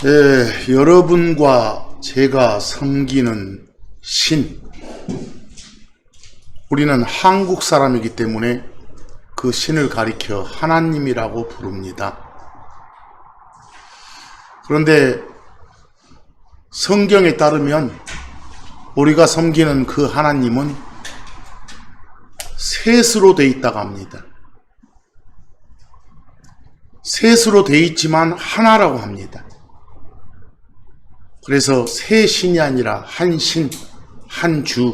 네, 여러분과 제가 섬기는 신, 우리는 한국 사람이기 때문에 그 신을 가리켜 하나님이라고 부릅니다. 그런데 성경에 따르면 우리가 섬기는 그 하나님은 셋으로 되어 있다고 합니다. 셋으로 되어 있지만 하나라고 합니다. 그래서 세 신이 아니라 한 신, 한 주,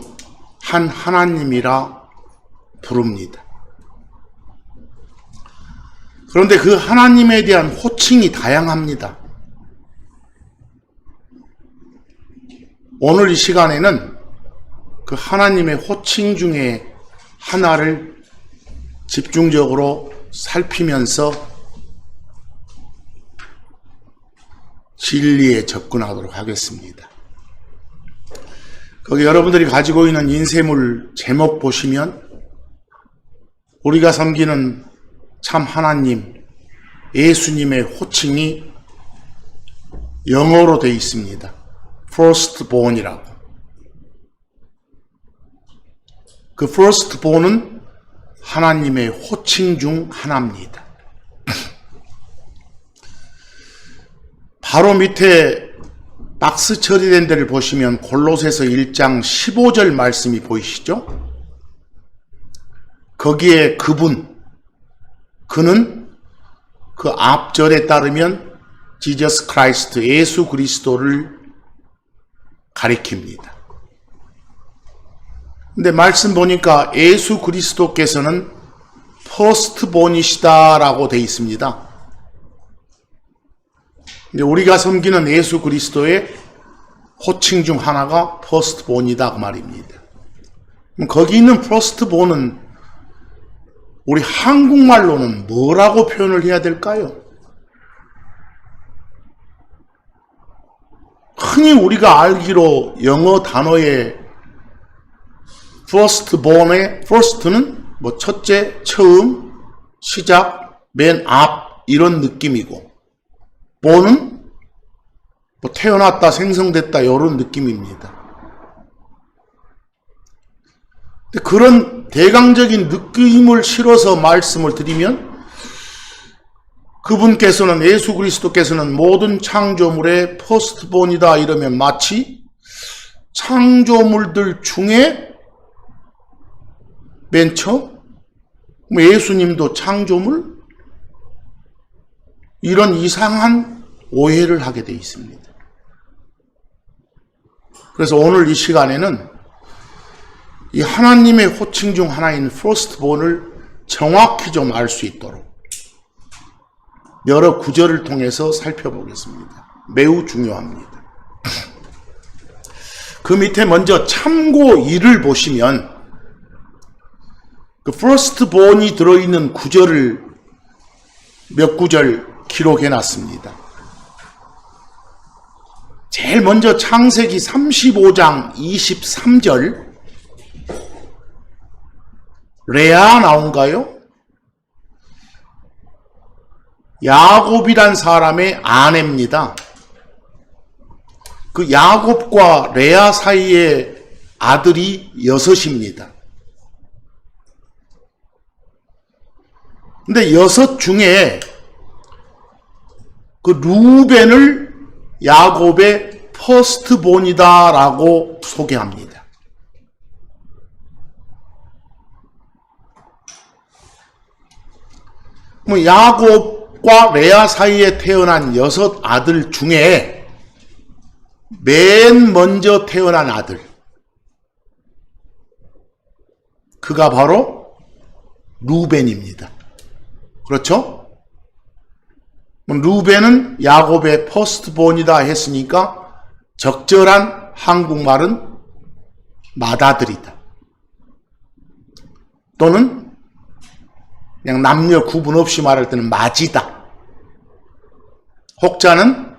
한 하나님이라 부릅니다. 그런데 그 하나님에 대한 호칭이 다양합니다. 오늘 이 시간에는 그 하나님의 호칭 중에 하나를 집중적으로 살피면서 진리에 접근하도록 하겠습니다. 거기 여러분들이 가지고 있는 인쇄물 제목 보시면 우리가 섬기는 참 하나님, 예수님의 호칭이 영어로 되어 있습니다. firstborn이라고. 그 firstborn은 하나님의 호칭 중 하나입니다. 바로 밑에 박스 처리된 데를 보시면 골로새서 1장 15절 말씀이 보이시죠? 거기에 그는 그 앞절에 따르면 Jesus Christ, 예수 그리스도를 가리킵니다. 근데 말씀 보니까 예수 그리스도께서는 firstborn이시다라고 되어 있습니다. 이제 우리가 섬기는 예수 그리스도의 호칭 중 하나가 firstborn이다 그 말입니다. 그럼 거기 있는 firstborn은 우리 한국말로는 뭐라고 표현을 해야 될까요? 흔히 우리가 알기로 영어 단어의 firstborn의 first는 뭐 첫째, 처음, 시작, 맨 앞 이런 느낌이고 born은 뭐 태어났다, 생성됐다 이런 느낌입니다. 그런 대강적인 느낌을 실어서 말씀을 드리면 그분께서는 예수 그리스도께서는 모든 창조물의 퍼스트본이다 이러면 마치 창조물들 중에 맨 처음 예수님도 창조물? 이런 이상한 오해를 하게 되어 있습니다. 그래서 오늘 이 시간에는 이 하나님의 호칭 중 하나인 firstborn을 정확히 좀 알 수 있도록 여러 구절을 통해서 살펴보겠습니다. 매우 중요합니다. 그 밑에 먼저 참고 2를 보시면 그 firstborn이 들어있는 구절을 몇 구절 기록해 놨습니다. 제일 먼저 창세기 35장 23절 레아 나온가요? 야곱이란 사람의 아내입니다. 그 야곱과 레아 사이에 아들이 6입니다. 근데 6 중에 그 루벤을 야곱의 퍼스트본이다라고 소개합니다. 뭐 야곱과 레아 사이에 태어난 6 아들 중에 맨 먼저 태어난 아들, 그가 바로 루벤입니다. 그렇죠? 루벤은 야곱의 퍼스트본이다 했으니까 적절한 한국말은 맏아들이다. 또는 그냥 남녀 구분 없이 말할 때는 맏이다. 혹자는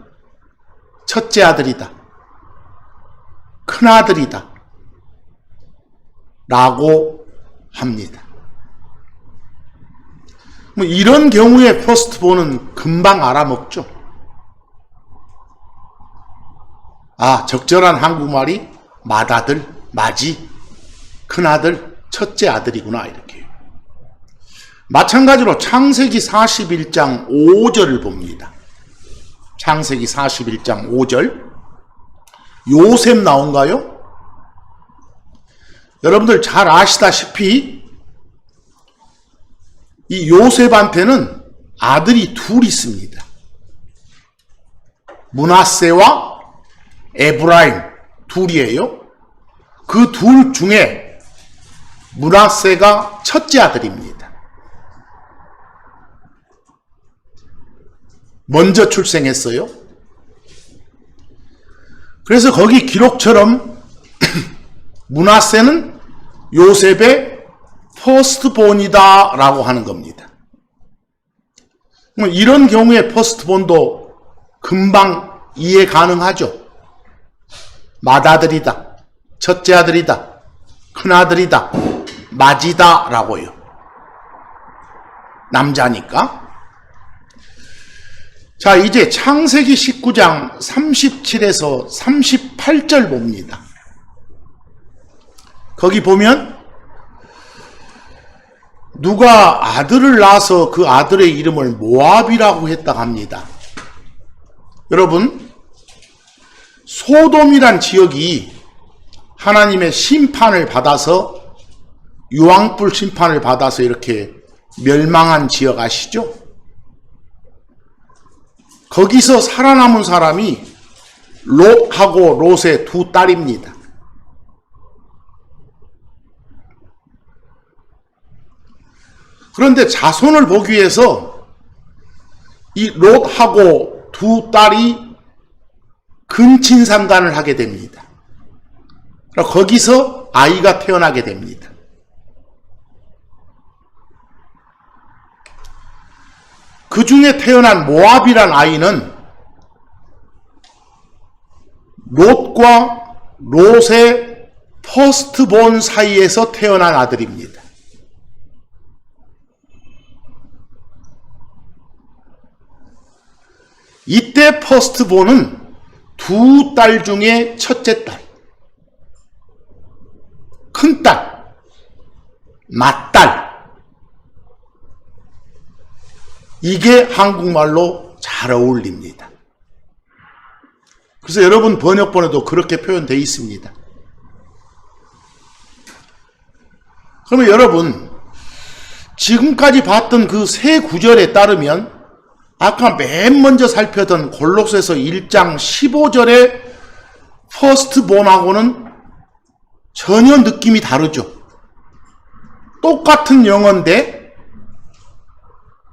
첫째 아들이다. 큰아들이다. 라고 합니다. 뭐 이런 경우에 퍼스트본은 금방 알아먹죠. 아, 적절한 한국말이 맏아들, 맏이, 큰아들, 첫째 아들이구나 이렇게. 마찬가지로 창세기 41장 5절을 봅니다. 창세기 41장 5절. 요셉 나온가요? 여러분들 잘 아시다시피 이 요셉한테는 아들이 둘 있습니다. 므낫세와 에브라임 둘이에요. 그 둘 중에 므낫세가 첫째 아들입니다. 먼저 출생했어요. 그래서 거기 기록처럼 므낫세는 요셉의 퍼스트본이다 라고 하는 겁니다. 이런 경우에 퍼스트본도 금방 이해 가능하죠. 맏아들이다, 첫째 아들이다, 큰아들이다, 맏이다 라고요. 남자니까. 자, 이제 창세기 19장 37에서 38절 봅니다. 거기 보면 누가 아들을 낳아서 그 아들의 이름을 모압이라고 했다 합니다. 여러분, 소돔이란 지역이 하나님의 심판을 받아서, 유황불 심판을 받아서 이렇게 멸망한 지역 아시죠? 거기서 살아남은 사람이 롯하고 롯의 두 딸입니다. 그런데 자손을 보기 위해서 이 롯하고 두 딸이 근친상간을 하게 됩니다. 거기서 아이가 태어나게 됩니다. 그 중에 태어난 모압이란 아이는 롯과 롯의 퍼스트본 사이에서 태어난 아들입니다. 이때 퍼스트본은 두 딸 중에 첫째 딸, 큰딸, 맏딸. 이게 한국말로 잘 어울립니다. 그래서 여러분 번역본에도 그렇게 표현되어 있습니다. 그러면 여러분, 지금까지 봤던 그 세 구절에 따르면 아까 맨 먼저 살펴던 골로새서 1장 15절의 퍼스트본하고는 전혀 느낌이 다르죠. 똑같은 영어인데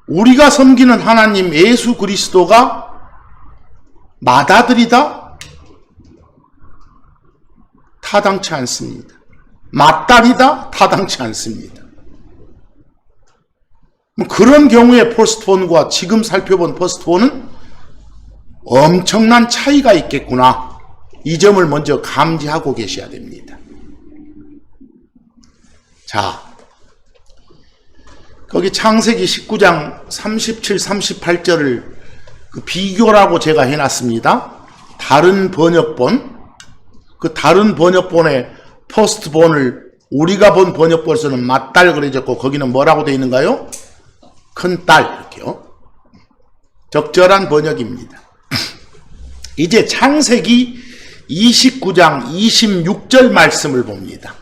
우리가 섬기는 하나님 예수 그리스도가 맏아들이다? 타당치 않습니다. 맏딸이다? 타당치 않습니다. 그런 경우에 퍼스트본과 지금 살펴본 퍼스트본은 엄청난 차이가 있겠구나. 이 점을 먼저 감지하고 계셔야 됩니다. 자, 거기 창세기 19장 37, 38절을 그 비교라고 제가 해놨습니다. 다른 번역본, 그 다른 번역본의 퍼스트본을 우리가 본 번역본에서는 맏딸 그려졌고 거기는 뭐라고 되어 있는가요? 큰딸, 이렇게요. 적절한 번역입니다. 이제 창세기 29장 26절 말씀을 봅니다.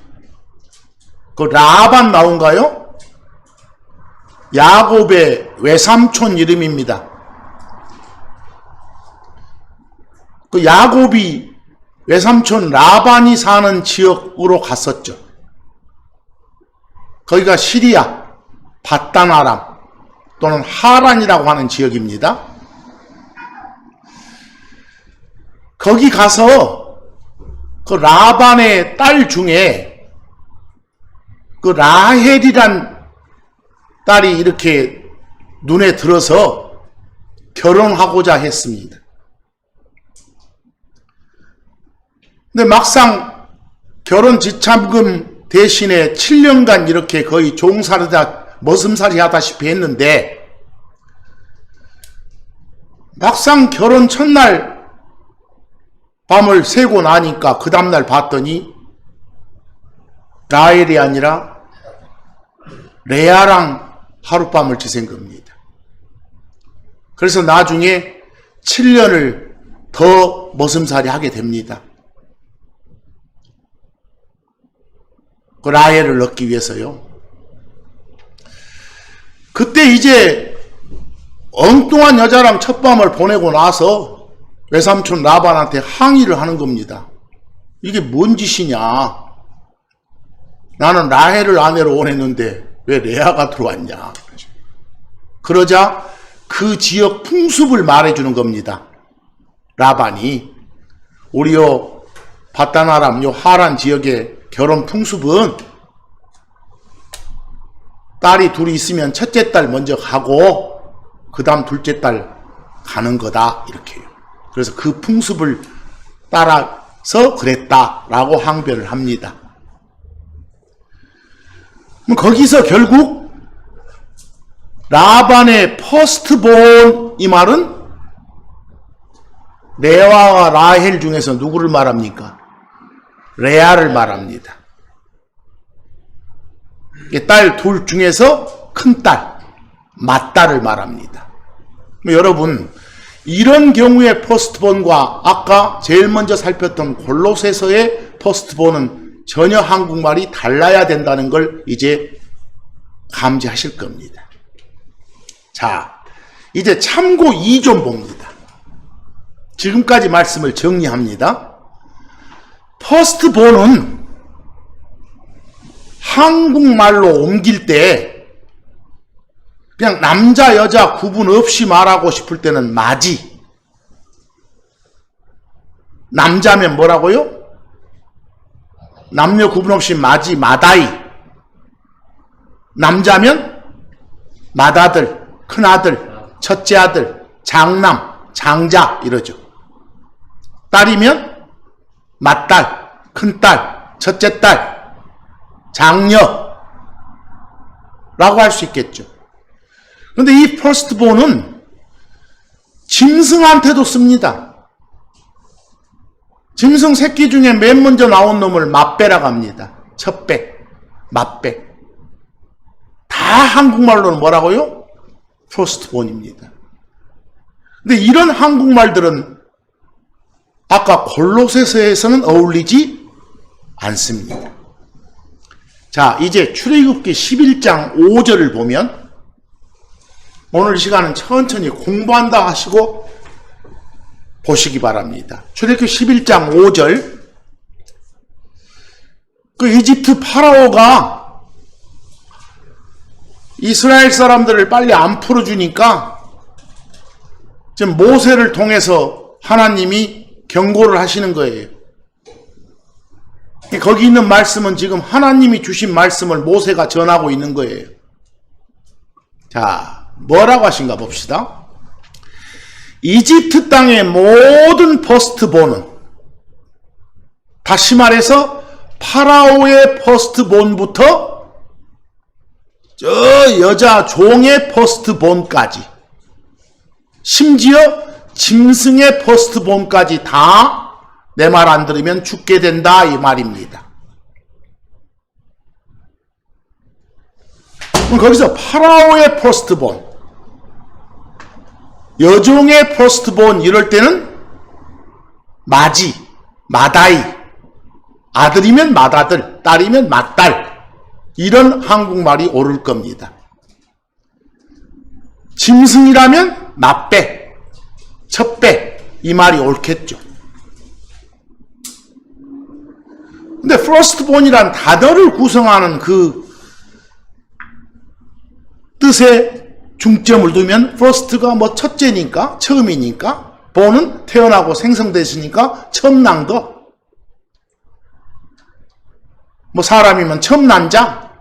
그 라반 나온가요? 야곱의 외삼촌 이름입니다. 그 야곱이 외삼촌 라반이 사는 지역으로 갔었죠. 거기가 시리아, 밧단 아람 또는 하란이라고 하는 지역입니다. 거기 가서 그 라반의 딸 중에 그 라헬이란 딸이 이렇게 눈에 들어서 결혼하고자 했습니다. 근데 막상 결혼 지참금 대신에 7년간 이렇게 거의 종살이다 머슴살이 하다시피 했는데, 막상 결혼 첫날 밤을 새고 나니까 그 다음날 봤더니 라헬이 아니라 레아랑 하룻밤을 지샌 겁니다. 그래서 나중에 7년을 더 머슴살이 하게 됩니다. 그 라헬을 얻기 위해서요. 그때 이제 엉뚱한 여자랑 첫 밤을 보내고 나서 외삼촌 라반한테 항의를 하는 겁니다. 이게 뭔 짓이냐. 나는 라헬을 아내로 원했는데 왜 레아가 들어왔냐. 그러자 그 지역 풍습을 말해주는 겁니다. 라반이 우리요 바다나람 요 하란 지역의 결혼 풍습은 딸이 둘이 있으면 첫째 딸 먼저 가고 그 다음 둘째 딸 가는 거다 이렇게요. 그래서 그 풍습을 따라서 그랬다라고 항변을 합니다. 그럼 거기서 결국 라반의 퍼스트본 이 말은 레아와 라헬 중에서 누구를 말합니까? 레아를 말합니다. 딸 둘 중에서 큰딸, 맏딸을 말합니다. 여러분, 이런 경우의 퍼스트본과 아까 제일 먼저 살폈던 골로새서의 퍼스트본은 전혀 한국말이 달라야 된다는 걸 이제 감지하실 겁니다. 자, 이제 참고 2 좀 봅니다. 지금까지 말씀을 정리합니다. 퍼스트본은 한국말로 옮길 때 그냥 남자 여자 구분 없이 말하고 싶을 때는 마지. 남자면 뭐라고요? 남녀 구분 없이 마지, 마다이. 남자면 맏아들, 큰아들, 첫째 아들, 장남, 장자 이러죠. 딸이면 맏딸, 큰딸, 첫째 딸, 장녀 라고 할 수 있겠죠. 그런데 이 퍼스트본은 짐승한테도 씁니다. 짐승 새끼 중에 맨 먼저 나온 놈을 맏배라고 합니다. 첫배, 맏배. 다 한국말로는 뭐라고요? 퍼스트본입니다. 근데 이런 한국말들은 아까 골로새서에서는 어울리지 않습니다. 자, 이제 출애굽기 11장 5절을 보면 오늘 이 시간은 천천히 공부한다 하시고 보시기 바랍니다. 출애굽기 11장 5절. 그 이집트 파라오가 이스라엘 사람들을 빨리 안 풀어주니까 지금 모세를 통해서 하나님이 경고를 하시는 거예요. 거기 있는 말씀은 지금 하나님이 주신 말씀을 모세가 전하고 있는 거예요. 자, 뭐라고 하신가 봅시다. 이집트 땅의 모든 퍼스트본은, 다시 말해서 파라오의 퍼스트본부터 저 여자 종의 퍼스트본까지, 심지어 짐승의 퍼스트본까지 다 내 말 안 들으면 죽게 된다 이 말입니다. 그럼 거기서 파라오의 퍼스트본, 여종의 퍼스트본 이럴 때는 마지, 마다이, 아들이면 맏아들, 딸이면 맏딸, 이런 한국말이 옳을 겁니다. 짐승이라면 맏배, 첫배 이 말이 옳겠죠. 근데 퍼스트본이란 단어를 구성하는 그 뜻에 중점을 두면 퍼스트가 뭐 첫째니까, 처음이니까, 본은 태어나고 생성됐으니까 처음 난 거. 뭐 사람이면 처음 난 자,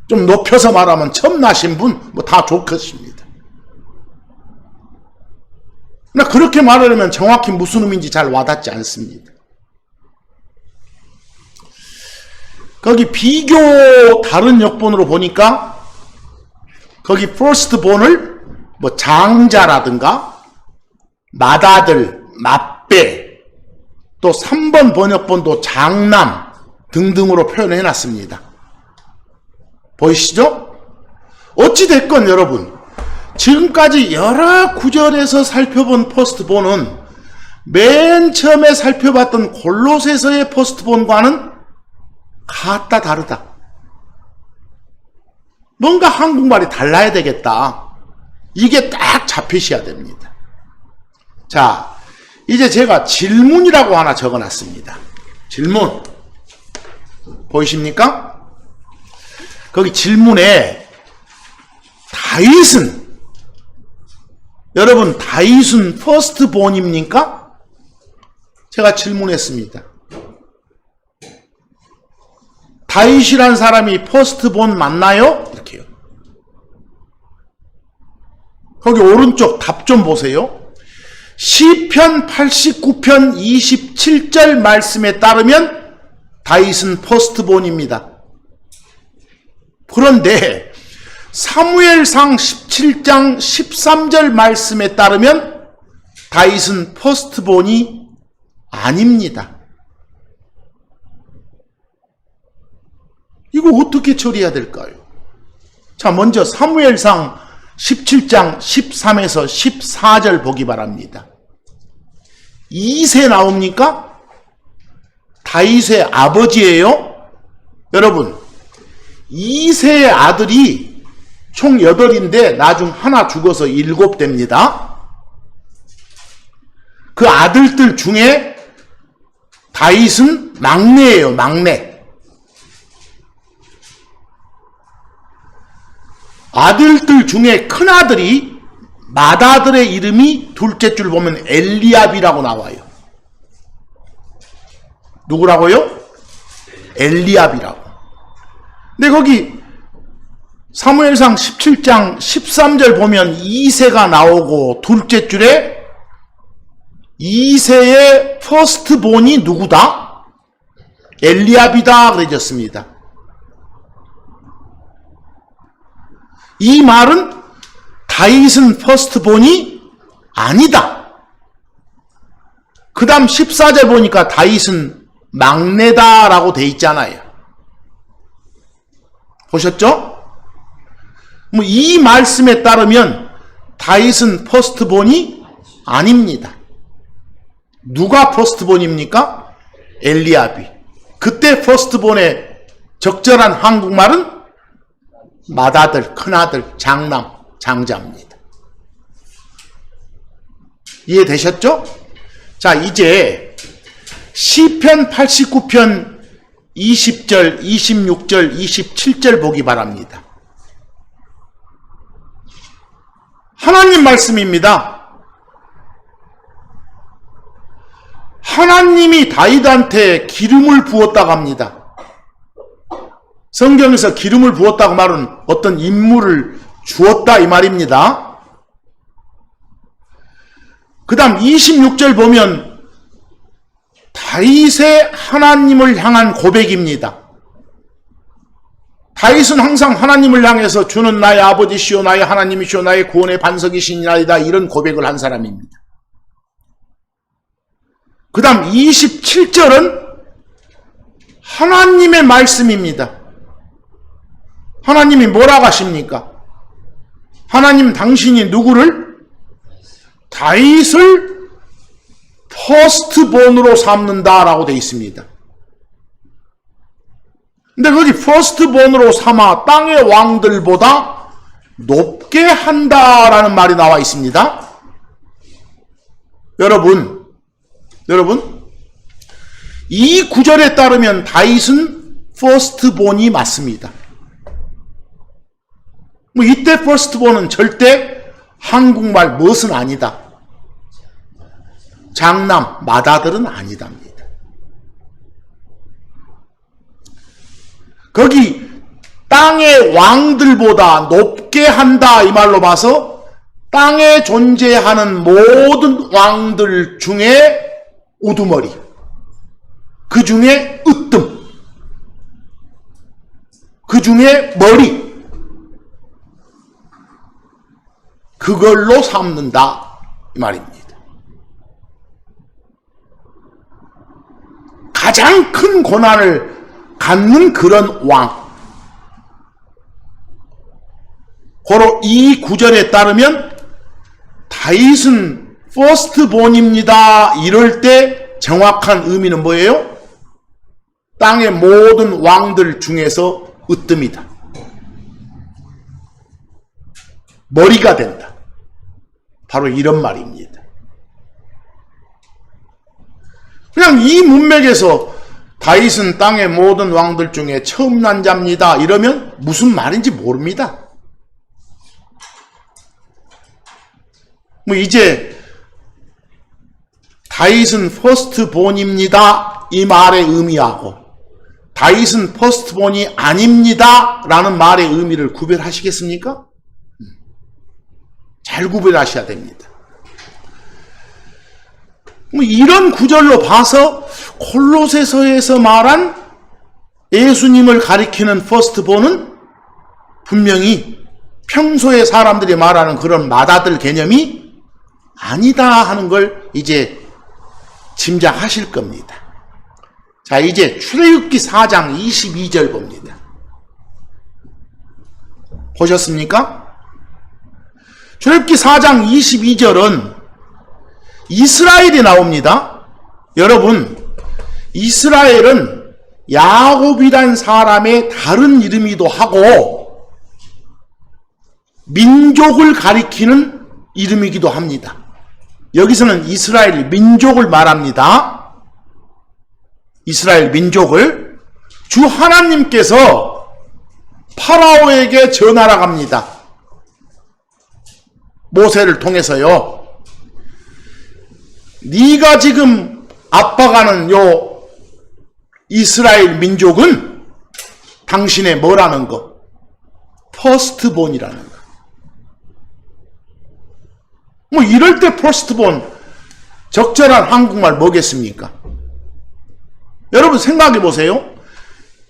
좀 높여서 말하면 처음 나신 분, 뭐 다 좋겠습니다. 그러나 그렇게 말하려면 정확히 무슨 의미인지 잘 와닿지 않습니다. 거기 비교 다른 역본으로 보니까 거기 firstborn을 뭐 장자라든가 맏아들, 맏배, 또 3번 번역본도 장남 등등으로 표현해 놨습니다. 보이시죠? 어찌됐건 여러분, 지금까지 여러 구절에서 살펴본 퍼스트본은 맨 처음에 살펴봤던 골로새서의 퍼스트본과는 같다 다르다. 뭔가 한국말이 달라야 되겠다. 이게 딱 잡히셔야 됩니다. 자, 이제 제가 질문이라고 하나 적어놨습니다. 질문 보이십니까? 거기 질문에 다윗은, 여러분 다윗은 퍼스트본입니까? 제가 질문했습니다. 다윗이란 사람이 퍼스트본 맞나요? 이렇게요. 거기 오른쪽 답 좀 보세요. 시편 89편 27절 말씀에 따르면 다윗은 퍼스트본입니다. 그런데 사무엘상 17장 13절 말씀에 따르면 다윗은 퍼스트본이 아닙니다. 이거 어떻게 처리해야 될까요? 자, 먼저 사무엘상 17장 13에서 14절 보기 바랍니다. 이세 나옵니까? 다윗의 아버지예요. 여러분, 이세의 아들이 총 8인데 나중 하나 죽어서 7 됩니다. 그 아들들 중에 다윗은 막내예요. 막내. 아들들 중에 큰아들이, 맏아들의 이름이 둘째 줄 보면 엘리압이라고 나와요. 누구라고요? 엘리압이라고. 근데 거기 사무엘상 17장 13절 보면 이세가 나오고 둘째 줄에 이세의 퍼스트본이 누구다? 엘리압이다 그러졌습니다. 이 말은 다윗은 퍼스트본이 아니다. 그 다음 14절 보니까 다윗은 막내다라고 돼 있잖아요. 보셨죠? 뭐 이 말씀에 따르면 다윗은 퍼스트본이 아닙니다. 누가 퍼스트본입니까? 엘리압이. 그때 퍼스트본의 적절한 한국말은 맏아들, 큰아들, 장남, 장자입니다. 이해되셨죠? 자, 이제 시편 89편 20절, 26절, 27절 보기 바랍니다. 하나님 말씀입니다. 하나님이 다윗한테 기름을 부었다고 합니다. 성경에서 기름을 부었다고 말은 어떤 인물을 주었다 이 말입니다. 그 다음 26절 보면 다윗의 하나님을 향한 고백입니다. 다윗은 항상 하나님을 향해서 주는 나의 아버지시오 나의 하나님이시오 나의 구원의 반석이시니이다 이런 고백을 한 사람입니다. 그 다음 27절은 하나님의 말씀입니다. 하나님이 뭐라고 하십니까? 하나님 당신이 누구를? 다윗을 퍼스트본으로 삼는다라고 되어 있습니다. 근데 거기 퍼스트본으로 삼아 땅의 왕들보다 높게 한다라는 말이 나와 있습니다. 여러분, 이 구절에 따르면 다윗은 퍼스트본이 맞습니다. 뭐 이때 퍼스트본은 절대 한국말 무엇은 아니다. 장남, 맏아들은 아니답니다. 거기 땅의 왕들보다 높게 한다 이 말로 봐서 땅에 존재하는 모든 왕들 중에 우두머리, 그 중에 으뜸, 그 중에 머리, 그걸로 삼는다 이 말입니다. 가장 큰 고난을 갖는 그런 왕. 고로 이 구절에 따르면 다윗은 퍼스트본입니다. 이럴 때 정확한 의미는 뭐예요? 땅의 모든 왕들 중에서 으뜸이다. 머리가 된다. 바로 이런 말입니다. 그냥 이 문맥에서 다윗은 땅의 모든 왕들 중에 처음 난 자입니다. 이러면 무슨 말인지 모릅니다. 뭐 이제 다윗은 퍼스트본입니다. 이 말의 의미하고 다윗은 퍼스트본이 아닙니다. 라는 말의 의미를 구별하시겠습니까? 잘 구별하셔야 됩니다. 뭐 이런 구절로 봐서 콜로새서에서 말한 예수님을 가리키는 퍼스트본은 분명히 평소에 사람들이 말하는 그런 맏아들 개념이 아니다 하는 걸 이제 짐작하실 겁니다. 자, 이제 출애굽기 4장 22절 봅니다. 보셨습니까? 출애굽기 4장 22절은 이스라엘이 나옵니다. 여러분, 이스라엘은 야곱이란 사람의 다른 이름이기도 하고 민족을 가리키는 이름이기도 합니다. 여기서는 이스라엘 민족을 말합니다. 이스라엘 민족을 주 하나님께서 파라오에게 전하라 합니다. 모세를 통해서요. 네가 지금 압박하는 요 이스라엘 민족은 당신의 뭐라는 거? 퍼스트본이라는 거. 뭐 이럴 때 퍼스트본 적절한 한국말 뭐겠습니까? 여러분 생각해 보세요.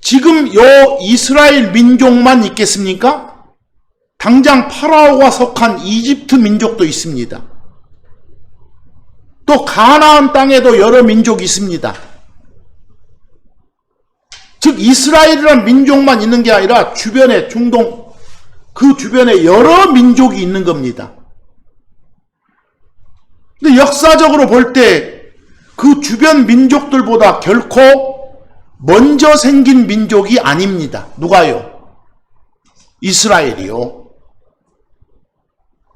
지금 요 이스라엘 민족만 있겠습니까? 당장 파라오가 속한 이집트 민족도 있습니다. 또 가나안 땅에도 여러 민족이 있습니다. 즉 이스라엘이라는 민족만 있는 게 아니라 주변에 중동 그 주변에 여러 민족이 있는 겁니다. 근데 역사적으로 볼 때 그 주변 민족들보다 결코 먼저 생긴 민족이 아닙니다. 누가요? 이스라엘이요.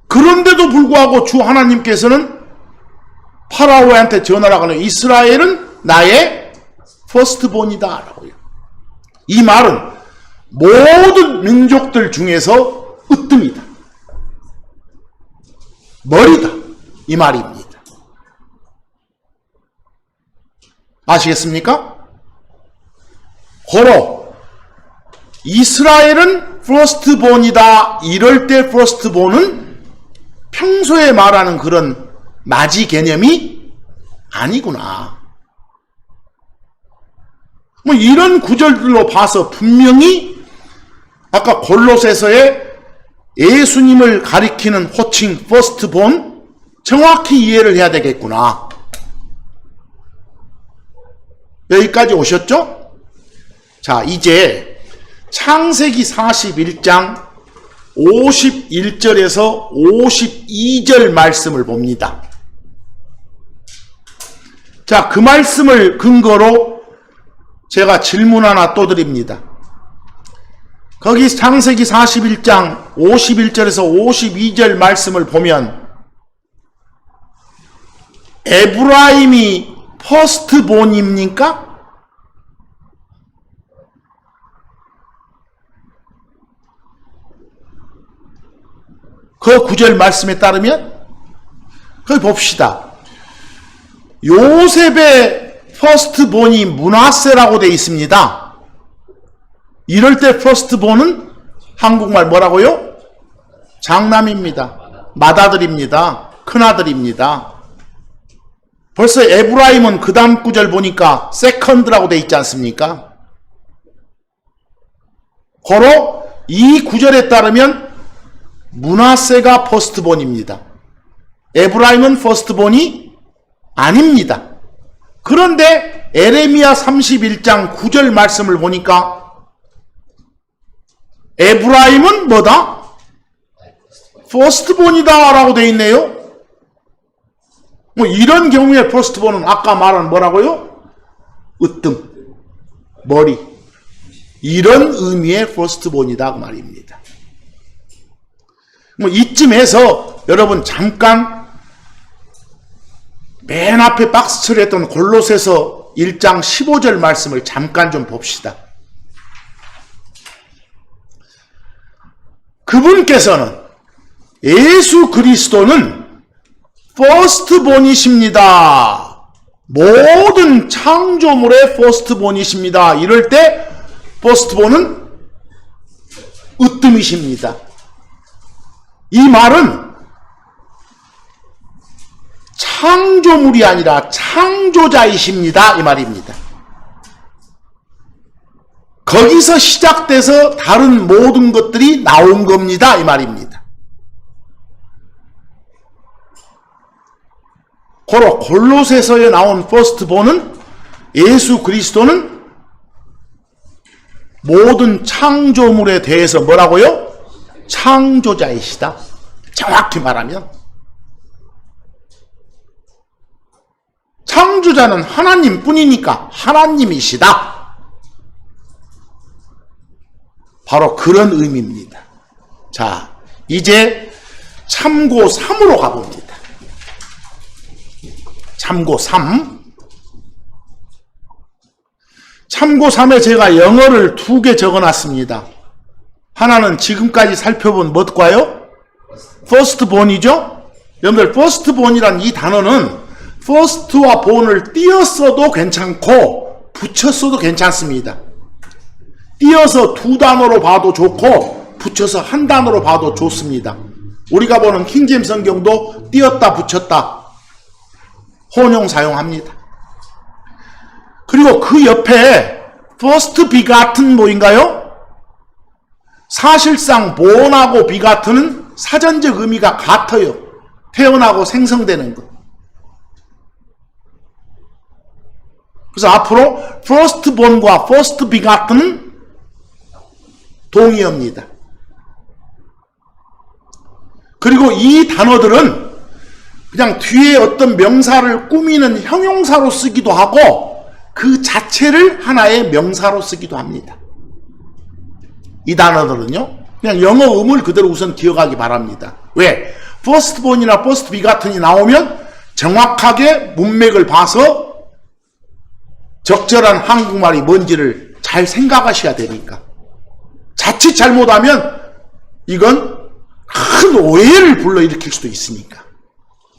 그런데도 불구하고 주 하나님께서는 파라오한테 전하라고 하는 이스라엘은 나의 퍼스트본이다 라고요. 이 말은 모든 민족들 중에서 으뜸이다. 머리다. 이 말입니다. 아시겠습니까? 고로 이스라엘은 퍼스트본이다. 이럴 때 퍼스트본은 평소에 말하는 그런 맞이 개념이 아니구나. 뭐 이런 구절들로 봐서 분명히 아까 골로새서의 예수님을 가리키는 호칭 퍼스트본 정확히 이해를 해야 되겠구나. 여기까지 오셨죠? 자, 이제 창세기 41장 51절에서 52절 말씀을 봅니다. 자, 그 말씀을 근거로 제가 질문 하나 또 드립니다. 거기 창세기 41장 51절에서 52절 말씀을 보면 에브라임이 퍼스트본입니까? 그 구절 말씀에 따르면 거기 봅시다. 요셉의 퍼스트본이 므낫세라고 되어 있습니다. 이럴 때 퍼스트본은 한국말 뭐라고요? 장남입니다. 맏아들입니다. 큰아들입니다. 벌써 에브라임은 그 다음 구절 보니까 세컨드라고 되어 있지 않습니까? 고로 이 구절에 따르면 므낫세가 퍼스트본입니다. 에브라임은 퍼스트본이 아닙니다. 그런데 에레미야 31장 9절 말씀을 보니까 에브라임은 뭐다? 퍼스트본이다 라고 되어 있네요. 뭐 이런 경우에 퍼스트본은 아까 말한 뭐라고요? 으뜸, 머리, 이런 의미의 퍼스트본이다 그 말입니다. 뭐 이쯤에서 여러분 잠깐 맨 앞에 박스 처리했던 골로새서 1장 15절 말씀을 잠깐 좀 봅시다. 그분께서는 예수 그리스도는 퍼스트본이십니다. 모든 창조물의 퍼스트본이십니다. 이럴 때 퍼스트본은 으뜸이십니다. 이 말은 창조물이 아니라 창조자이십니다. 이 말입니다. 거기서 시작돼서 다른 모든 것들이 나온 겁니다. 이 말입니다. 고로 골로새서에 나온 퍼스트본은 예수 그리스도는 모든 창조물에 대해서 뭐라고요? 창조자이시다. 정확히 말하면 창조자는 하나님 뿐이니까 하나님이시다. 바로 그런 의미입니다. 자, 이제 참고 3으로 가봅니다. 참고 3. 참고 3에 제가 영어를 2개 적어놨습니다. 하나는 지금까지 살펴본 뭐일까요? firstborn이죠? 여러분들 firstborn이란 이 단어는 first와 born을 띄었어도 괜찮고 붙였어도 괜찮습니다. 띄어서 2단어로 봐도 좋고 붙여서 1단어로 봐도 좋습니다. 우리가 보는 킹제임스 성경도 띄었다 붙였다 혼용 사용합니다. 그리고 그 옆에 first begotten 뭐인가요? 사실상 born하고 begotten은 사전적 의미가 같아요. 태어나고 생성되는 것. 그래서 앞으로 firstborn과 first begotten은 동의어입니다. 그리고 이 단어들은 그냥 뒤에 어떤 명사를 꾸미는 형용사로 쓰기도 하고 그 자체를 하나의 명사로 쓰기도 합니다. 이 단어들은요. 그냥 영어 음을 그대로 우선 기억하기 바랍니다. 왜? firstborn이나 first begotten이 나오면 정확하게 문맥을 봐서 적절한 한국말이 뭔지를 잘 생각하셔야 되니까. 자칫 잘못하면 이건 큰 오해를 불러일으킬 수도 있으니까.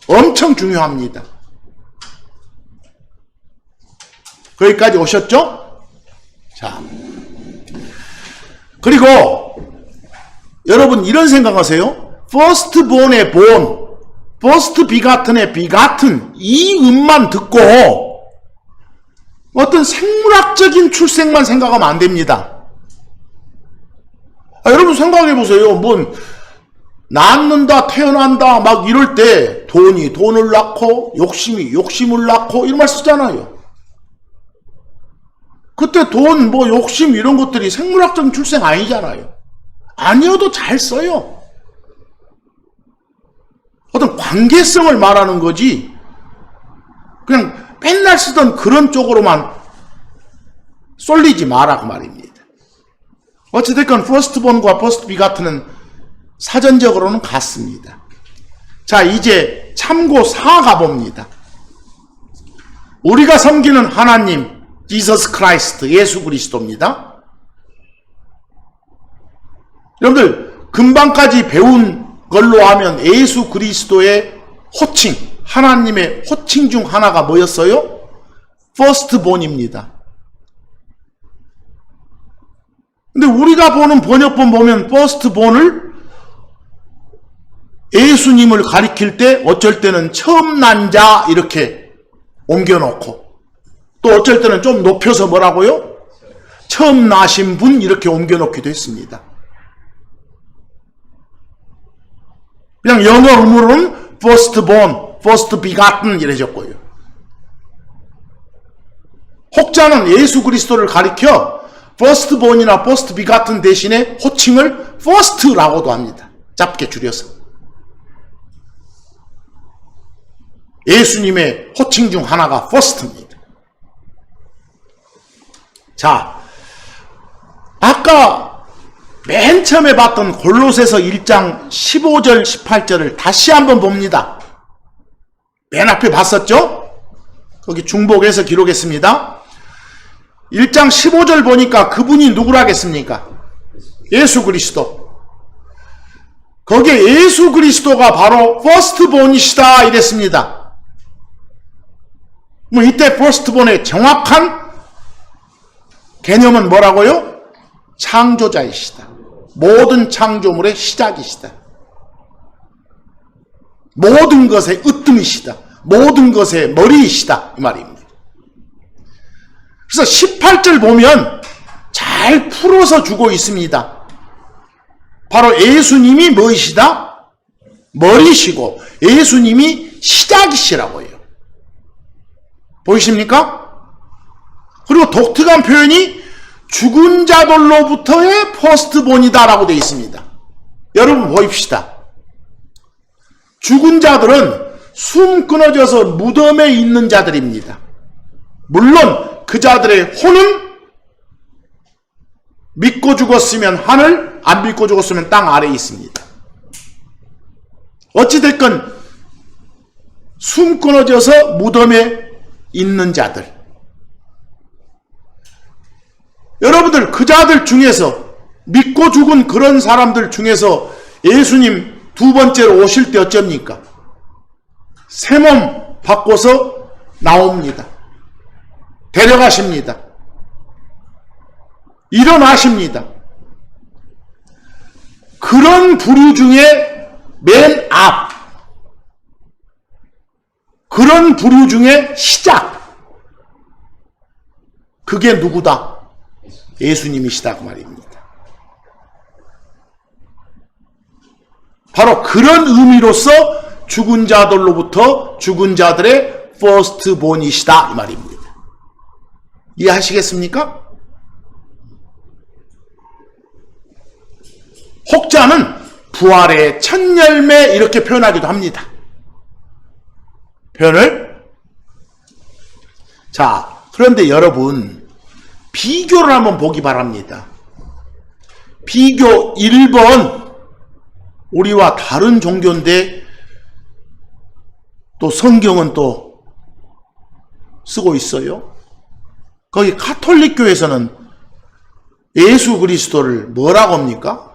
엄청 중요합니다. 거기까지 오셨죠? 자, 그리고 여러분 이런 생각하세요. firstborn의 born, first begotten의 begotten 이 음만 듣고 어떤 생물학적인 출생만 생각하면 안 됩니다. 여러분 생각해 보세요. 뭔 낳는다 태어난다 막 이럴 때 돈이 돈을 낳고 욕심이 욕심을 낳고 이런 말 쓰잖아요. 그때 돈 뭐 욕심 이런 것들이 생물학적인 출생 아니잖아요. 아니어도 잘 써요. 어떤 관계성을 말하는 거지 그냥 맨날 쓰던 그런 쪽으로만 쏠리지 마라 그 말입니다. 어찌됐건 firstborn과 first begotten은 사전적으로는 같습니다. 자, 이제 참고 4 가봅니다. 우리가 섬기는 하나님 Jesus Christ 예수 그리스도입니다. 여러분들 금방까지 배운 걸로 하면 예수 그리스도의 호칭, 하나님의 호칭 중 하나가 뭐였어요? firstborn입니다. 근데 우리가 보는 번역본 보면 firstborn을 예수님을 가리킬 때 어쩔 때는 처음 난 자 이렇게 옮겨놓고 또 어쩔 때는 좀 높여서 뭐라고요? 처음 나신 분 이렇게 옮겨놓기도 했습니다. 그냥 영어 음으로는 firstborn, first begotten 이래졌고요. 혹자는 예수 그리스도를 가리켜 firstborn이나 first begotten 대신에 호칭을 first라고도 합니다. 짧게 줄여서. 예수님의 호칭 중 하나가 first입니다. 자, 아까 맨 처음에 봤던 골로새서 1장 15절 18절을 다시 한번 봅니다. 맨 앞에 봤었죠? 거기 중복해서 기록했습니다. 1장 15절 보니까 그분이 누구라겠습니까? 예수 그리스도. 거기에 예수 그리스도가 바로 퍼스트본이시다 이랬습니다. 뭐 이때 퍼스트본의 정확한 개념은 뭐라고요? 창조자이시다. 모든 창조물의 시작이시다. 모든 것의 으뜸이시다. 모든 것의 머리이시다 이 말입니다. 그래서 18절 보면 잘 풀어서 주고 있습니다. 바로 예수님이 무엇이다? 머리시고 예수님이 시작이시라고 해요. 보이십니까? 그리고 독특한 표현이 죽은 자들로부터의 퍼스트본이다 라고 되어 있습니다. 여러분 보입시다. 죽은 자들은 숨 끊어져서 무덤에 있는 자들입니다. 물론 그 자들의 혼은 믿고 죽었으면 하늘, 안 믿고 죽었으면 땅 아래에 있습니다. 어찌됐건 숨 끊어져서 무덤에 있는 자들. 여러분들 그 자들 중에서 믿고 죽은 그런 사람들 중에서 예수님 두 번째로 오실 때 어쩝니까? 새 몸 바꿔서 나옵니다. 데려가십니다. 일어나십니다. 그런 부류 중에 맨 앞, 그런 부류 중에 시작, 그게 누구다? 예수님이시다 그 말입니다. 바로 그런 의미로서 죽은 자들로부터 죽은 자들의 퍼스트본이시다 이 말입니다. 이해하시겠습니까? 혹자는 부활의 첫 열매 이렇게 표현하기도 합니다. 표현을. 자, 그런데 여러분 비교를 한번 보기 바랍니다. 비교 1번 우리와 다른 종교인데 또 성경은 또 쓰고 있어요. 거기 가톨릭 교에서는 예수 그리스도를 뭐라고 합니까?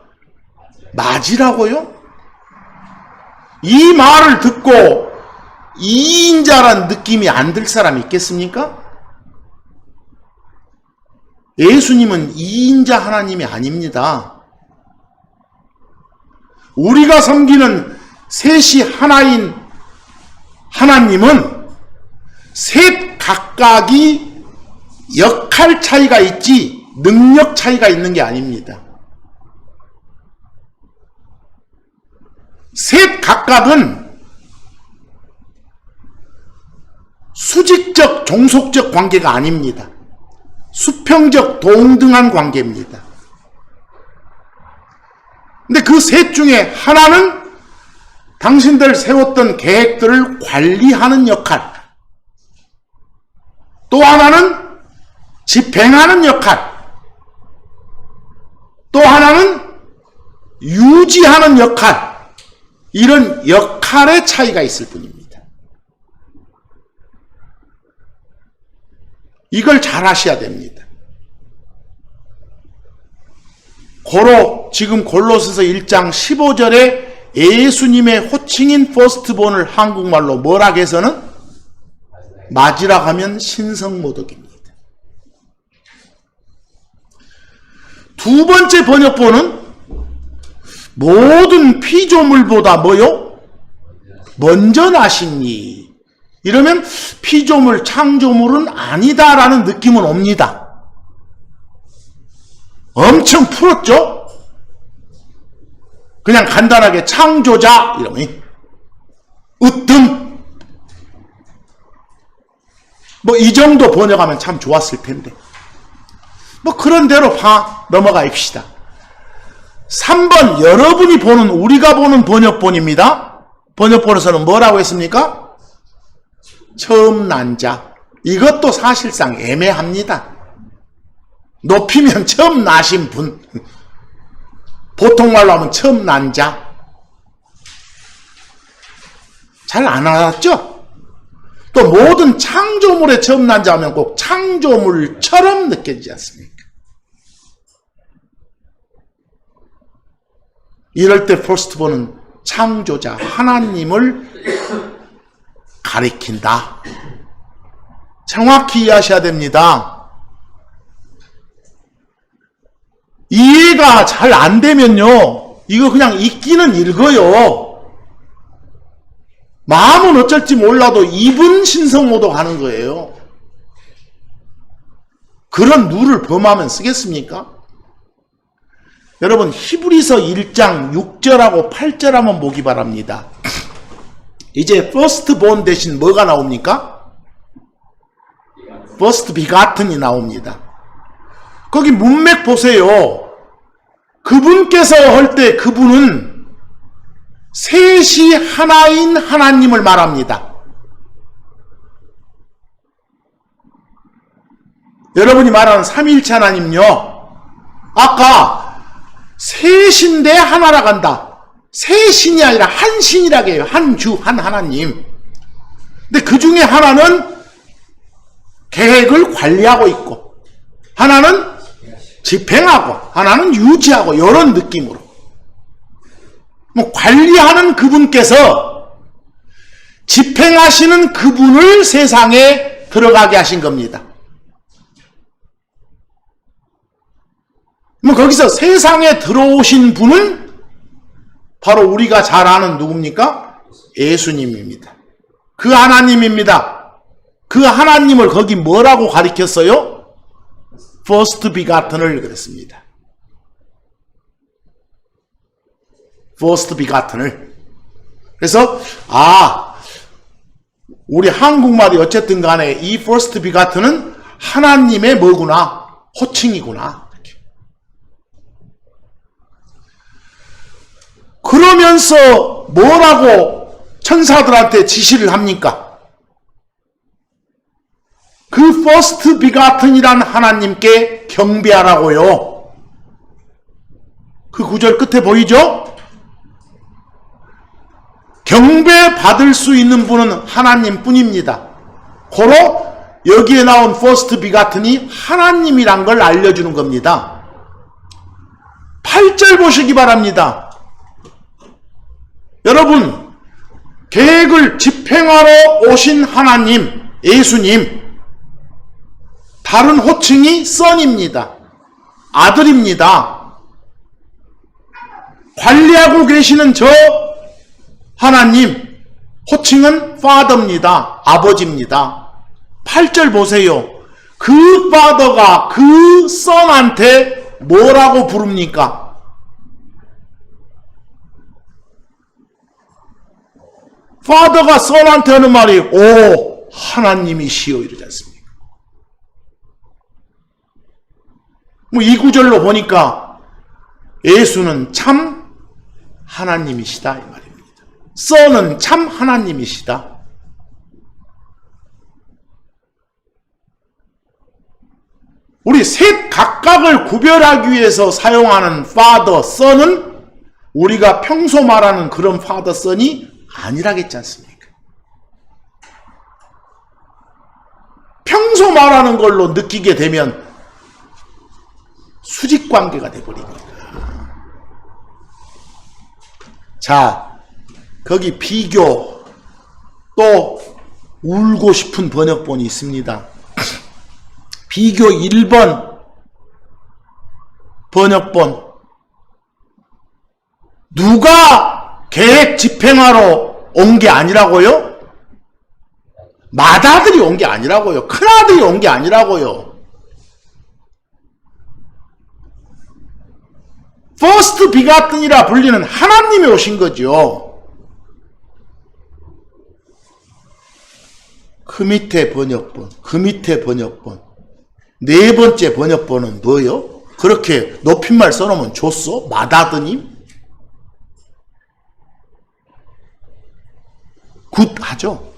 맞이라고요? 이 말을 듣고 이인자란 느낌이 안 들 사람 있겠습니까? 예수님은 이인자 하나님이 아닙니다. 우리가 섬기는 셋이 하나인 하나님은 셋 각각이 역할 차이가 있지 능력 차이가 있는 게 아닙니다. 셋 각각은 수직적 종속적 관계가 아닙니다. 수평적 동등한 관계입니다. 근데 그 셋 중에 하나는 당신들 세웠던 계획들을 관리하는 역할, 또 하나는 집행하는 역할, 또 하나는 유지하는 역할, 이런 역할의 차이가 있을 뿐입니다. 이걸 잘 아셔야 됩니다. 고로 지금 골로새서 1장 15절에 예수님의 호칭인 퍼스트본을 한국말로 뭐라 해서는 맞이라 하면 신성모독입니다. 두 번째 번역본은 모든 피조물보다 뭐요? 먼저 나시니. 이러면 피조물, 창조물은 아니다라는 느낌은 옵니다. 엄청 풀었죠? 그냥 간단하게 창조자 이러면 으뜸 뭐 이 정도 번역하면 참 좋았을 텐데 뭐 그런 대로 넘어가입시다. 3번 여러분이 보는 우리가 보는 번역본입니다. 번역본에서는 뭐라고 했습니까? 처음 난 자. 이것도 사실상 애매합니다. 높이면 처음 나신 분, 보통 말로 하면 처음 난 자. 잘 안 알았죠? 또 모든 창조물의 처음 난 자 하면 꼭 창조물처럼 느껴지지 않습니까? 이럴 때 퍼스트본은 창조자 하나님을 가리킨다. 정확히 이해하셔야 됩니다. 이해가 잘 안 되면요, 이거 그냥 읽기는 읽어요. 마음은 어쩔지 몰라도 입은 신성모독 하는 거예요. 그런 룰을 범하면 쓰겠습니까? 여러분 히브리서 1장 6절하고 8절 한번 보기 바랍니다. 이제 first born 대신 뭐가 나옵니까? first begotten이 나옵니다. 거기 문맥 보세요. 그분께서 할 때 그분은 셋이 하나인 하나님을 말합니다. 여러분이 말하는 삼위일체 하나님요, 아까 셋인데 하나라 간다. 셋신이 아니라 한 신이라고 해요. 한 주, 한 하나님. 근데 그 중에 하나는 계획을 관리하고 있고, 하나는 집행하고, 하나는 유지하고, 이런 느낌으로. 뭐 관리하는 그분께서 집행하시는 그분을 세상에 들어가게 하신 겁니다. 뭐 거기서 세상에 들어오신 분은 바로 우리가 잘 아는 누굽니까? 예수님입니다. 그 하나님입니다. 그 하나님을 거기 뭐라고 가리켰어요? first begotten을 그랬습니다. first begotten을. 그래서 우리 한국말이 어쨌든 간에 이 first begotten은 하나님의 뭐구나? 호칭이구나. 그러면서 뭐라고 천사들한테 지시를 합니까? 그 first begotten이란 하나님께 경배하라고요. 그 구절 끝에 보이죠? 경배받을 수 있는 분은 하나님 뿐입니다. 고로 여기에 나온 first begotten이 하나님이란 걸 알려주는 겁니다. 8절 보시기 바랍니다. 여러분, 계획을 집행하러 오신 하나님, 예수님, 다른 호칭이 son입니다. 아들입니다. 관리하고 계시는 저 하나님, 호칭은 father입니다. 아버지입니다. 8절 보세요. 그 father가 그 son한테 뭐라고 부릅니까? 파더가 son한테 하는 말이 오 하나님이시여 이러지 않습니까? 뭐 이 구절로 보니까 예수는 참 하나님이시다 이 말입니다. son은 참 하나님이시다. 우리 셋 각각을 구별하기 위해서 사용하는 father, son은 우리가 평소 말하는 그런 father, son이 아니라겠지 않습니까? 평소 말하는 걸로 느끼게 되면 수직관계가 돼버립니다. 자, 거기 비교 또 울고 싶은 번역본이 있습니다. 비교 1번 번역본, 누가 계획 집행하러 온 게 아니라고요? 맏아들이 온 게 아니라고요. 큰아들이 온 게 아니라고요. 퍼스트 비가튼이라 불리는 하나님이 오신 거죠. 그 밑에 번역본, 그 밑에 번역본. 네 번째 번역본은 뭐요? 그렇게 높임말 써놓으면 줬어? 마다드님? 굿하죠?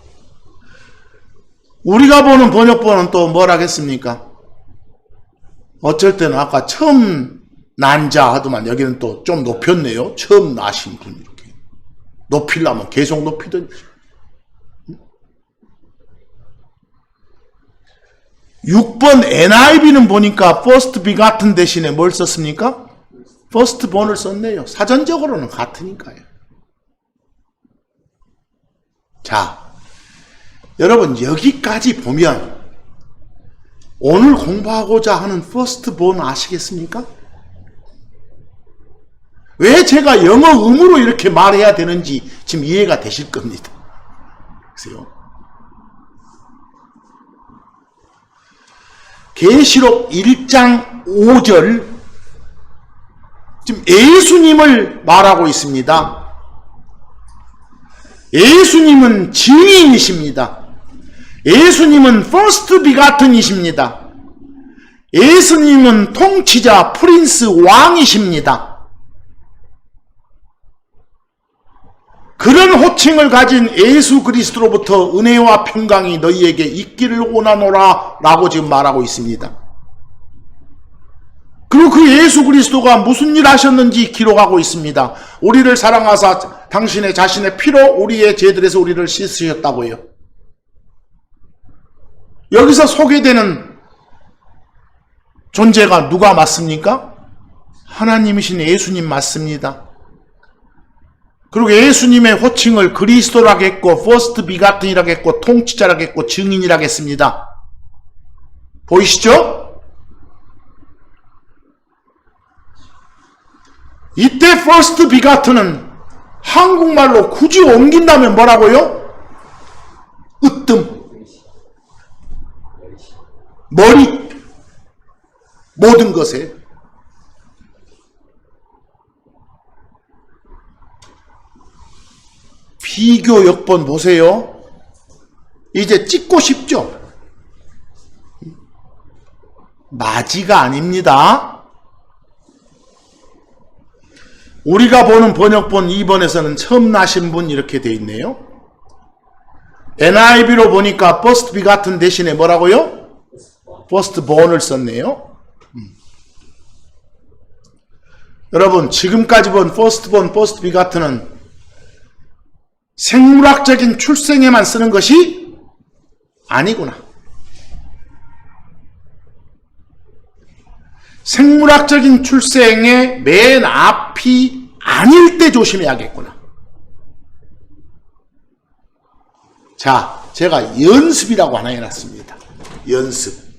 우리가 보는 번역본은 또 뭐라겠습니까? 어쩔 때는 아까 처음 난자 하더만 여기는 또 좀 높였네요. 처음 나신 분 이렇게. 높이려면 계속 높이든. 6번 NIV는 보니까 first begotten 대신에 뭘 썼습니까? first born을 썼네요. 사전적으로는 같으니까요. 자, 여러분 여기까지 보면 오늘 공부하고자 하는 first born 아시겠습니까? 왜 제가 영어 음으로 이렇게 말해야 되는지 지금 이해가 되실 겁니다. 그래서 계시록 1장 5절 지금 예수님을 말하고 있습니다. 예수님은 증인이십니다. 예수님은 first begotten이십니다. 예수님은 통치자 프린스 왕이십니다. 그런 호칭을 가진 예수 그리스도로부터 은혜와 평강이 너희에게 있기를 원하노라 라고 지금 말하고 있습니다. 그리고 그 예수 그리스도가 무슨 일 하셨는지 기록하고 있습니다. 우리를 사랑하사 당신의 자신의 피로 우리의 죄들에서 우리를 씻으셨다고요. 여기서 소개되는 존재가 누가 맞습니까? 하나님이신 예수님 맞습니다. 그리고 예수님의 호칭을 그리스도라고 했고 first begotten이라고 했고 통치자라고 했고 증인이라고 했습니다. 보이시죠? 이때 first begotten은 한국말로 굳이 옮긴다면 뭐라고요? 으뜸, 머리, 모든 것에. 비교 역본 보세요. 이제 찍고 싶죠? 맞이가 아닙니다. 우리가 보는 번역본 2번에서는 처음 나신 분 이렇게 돼 있네요. NIV로 보니까 first begotten 대신에 뭐라고요? first born을 썼네요. 여러분 지금까지 본 first born, first begotten은 생물학적인 출생에만 쓰는 것이 아니구나. 생물학적인 출생의 맨 앞이 아닐 때 조심해야겠구나. 자, 제가 연습이라고 하나 해놨습니다. 연습.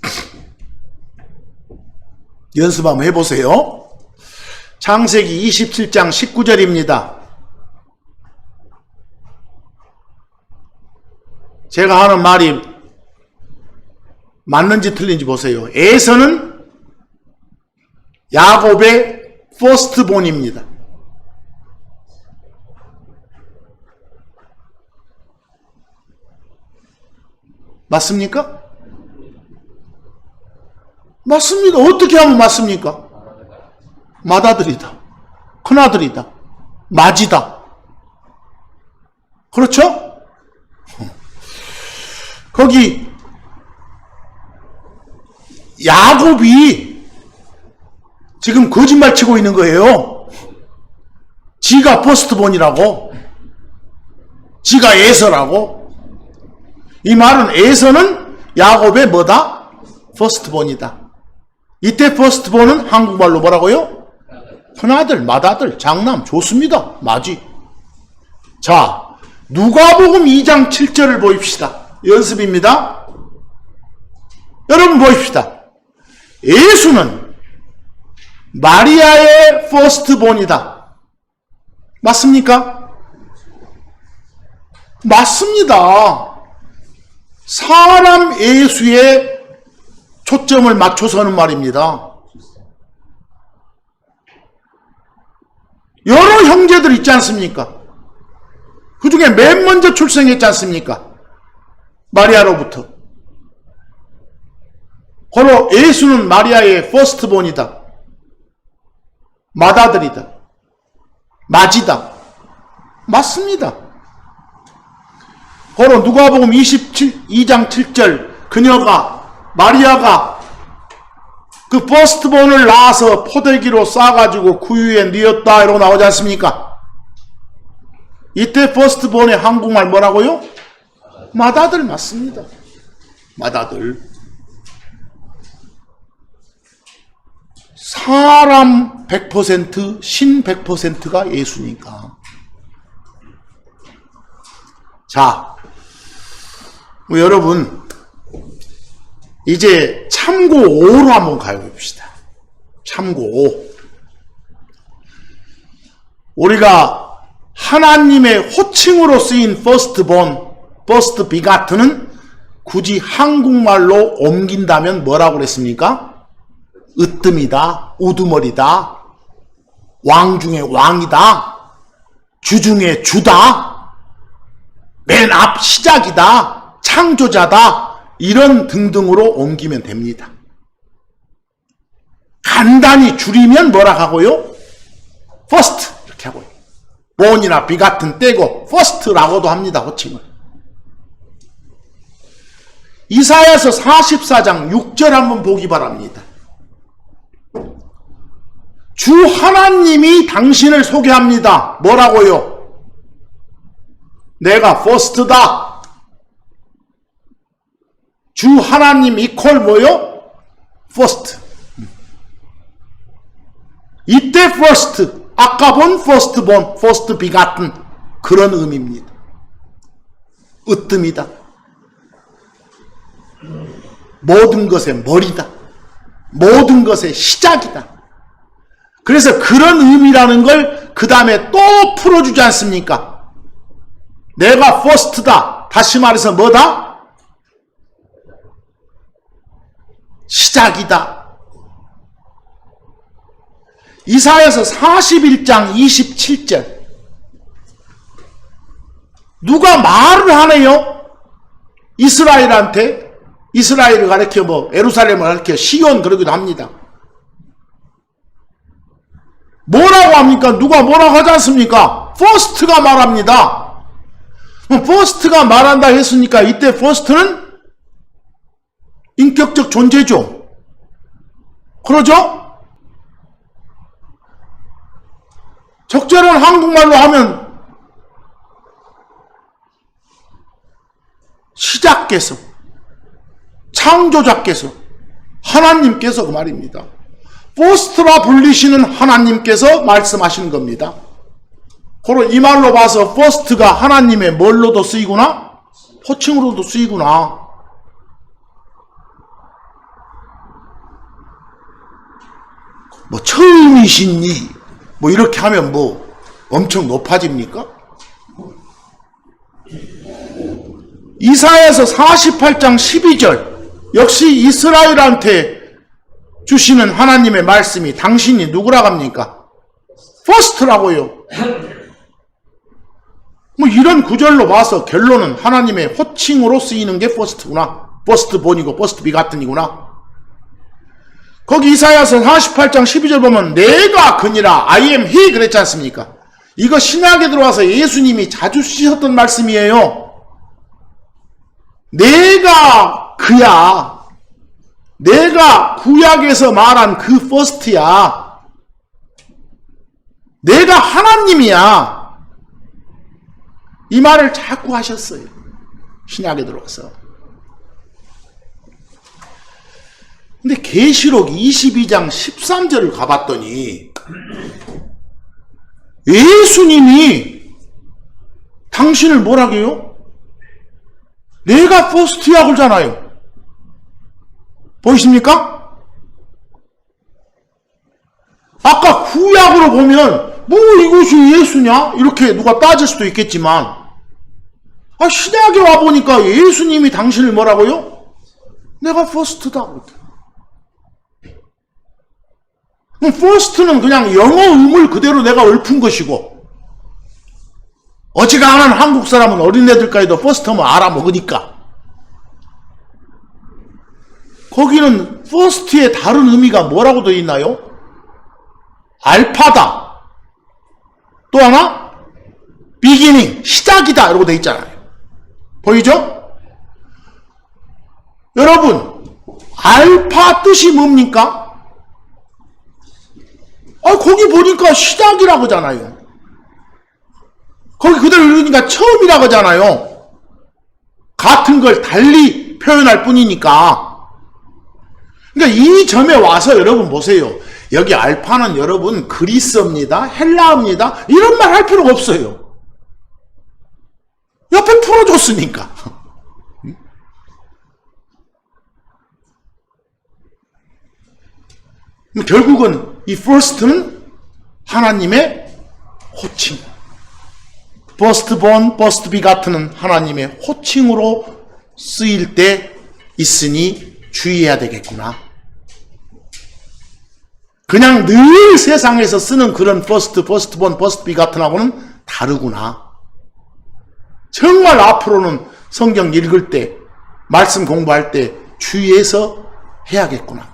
연습 한번 해보세요. 창세기 27장 19절입니다. 제가 하는 말이 맞는지 틀린지 보세요. 에서는 야곱의 퍼스트본입니다. 맞습니까? 맞습니다. 어떻게 하면 맞습니까? 맏아들이다. 큰아들이다. 맏이다. 그렇죠? 거기 야곱이 지금 거짓말 치고 있는 거예요. 지가 퍼스트본이라고, 지가 에서라고. 이 말은 에서는 야곱의 뭐다? 퍼스트본이다. 이때 퍼스트본은 한국말로 뭐라고요? 큰아들, 맏아들, 장남. 좋습니다. 맞이. 자, 누가복음 2장 7절을 보입시다. 연습입니다. 여러분 보십시다. 예수는 마리아의 퍼스트본이다. 맞습니까? 맞습니다. 사람 예수에 초점을 맞춰서 하는 말입니다. 여러 형제들 있지 않습니까? 그 중에 맨 먼저 출생했지 않습니까? 마리아로부터. 바로 예수는 마리아의 퍼스트본이다. 맏아들이다. 맞이다. 맞습니다. 바로 누가복음 2장 7절 마리아가 그 퍼스트본을 낳아서 포대기로 싸가지고 구유에 뉘었다 이러고 나오지 않습니까? 이때 퍼스트본의 한국말 뭐라고요? 맏아들 맞습니다. 맏아들. 사람 100%, 신 100%가 예수니까. 자, 여러분 이제 참고 5로 한번 가봅시다. 참고 5. 우리가 하나님의 호칭으로 쓰인 first begotten은 굳이 한국말로 옮긴다면 뭐라고 그랬습니까? 으뜸이다, 우두머리다, 왕 중에 왕이다, 주 중에 주다, 맨 앞 시작이다, 창조자다, 이런 등등으로 옮기면 됩니다. 간단히 줄이면 뭐라 하고요? first 이렇게 하고요. 본이나 비같은 떼고 first라고도 합니다. 호칭을. 이사야서 44장 6절 한번 보기 바랍니다. 주 하나님이 당신을 소개합니다. 뭐라고요? 내가 first다. 주 하나님 이퀄 뭐요? first. 이때 first, 아까 본 firstborn, first begotten 그런 의미입니다. 으뜸이다. 모든 것의 머리다. 모든 것의 시작이다. 그래서 그런 의미라는 걸 그 다음에 또 풀어주지 않습니까? 내가 first다. 다시 말해서 뭐다? 시작이다. 이사야서 41장 27절. 누가 말을 하네요? 이스라엘한테. 이스라엘을 가리켜 예루살렘을 가리켜 시온 그러기도 합니다. 뭐라고 합니까? 누가 뭐라고 하지 않습니까? 퍼스트가 말합니다. 퍼스트가 말한다 했으니까 이때 퍼스트는 인격적 존재죠. 그러죠? 적절한 한국말로 하면 시작께서, 창조자께서, 하나님께서 그 말입니다. 퍼스트라 불리시는 하나님께서 말씀하시는 겁니다. 그리고 이 말로 봐서 퍼스트가 하나님의 뭘로도 쓰이구나? 호칭으로도 쓰이구나. 처음이시니 이렇게 하면 엄청 높아집니까? 이사야서 48장 12절 역시 이스라엘한테 주시는 하나님의 말씀이 당신이 누구라고 합니까? 퍼스트라고요. 이런 구절로 봐서 결론은 하나님의 호칭으로 쓰이는 게 퍼스트구나. 퍼스트본이고 퍼스트 비가튼이구나. 거기 이사야서 48장 12절 보면 내가 그니라 I am he 그랬지 않습니까? 이거 신약에 들어와서 예수님이 자주 쓰셨던 말씀이에요. 내가 그야. 내가 구약에서 말한 그 퍼스트야. 내가 하나님이야. 이 말을 자꾸 하셨어요. 신약에 들어와서. 근데 계시록 22장 13절을 가봤더니 예수님이 당신을 뭐라고요? 내가 퍼스트야 그러잖아요. 보이십니까? 아까 구약으로 보면 이것이 예수냐? 이렇게 누가 따질 수도 있겠지만 신약에 와보니까 예수님이 당신을 뭐라고요? 내가 퍼스트다. first는 그냥 영어 음을 그대로 내가 읊은 것이고, 어지간한 한국 사람은 어린애들까지도 first 하면 알아먹으니까. 거기는 first의 다른 의미가 뭐라고 되어 있나요? 알파다. 또 하나? beginning, 시작이다. 이러고 되어 있잖아요. 보이죠? 여러분, 알파 뜻이 뭡니까? 거기 보니까 시작이라고 하잖아요. 거기 그대로 읽으니까 처음이라고 하잖아요. 같은 걸 달리 표현할 뿐이니까. 그러니까 이 점에 와서 여러분 보세요. 여기 알파는 여러분 그리스어입니다. 헬라어입니다. 이런 말 할 필요가 없어요. 옆에 풀어줬으니까. 결국은 이 first는 하나님의 호칭. firstborn, first begatten은 하나님의 호칭으로 쓰일 때 있으니 주의해야 되겠구나. 그냥 늘 세상에서 쓰는 그런 first, firstborn, first begatten하고는 다르구나. 정말 앞으로는 성경 읽을 때, 말씀 공부할 때 주의해서 해야겠구나.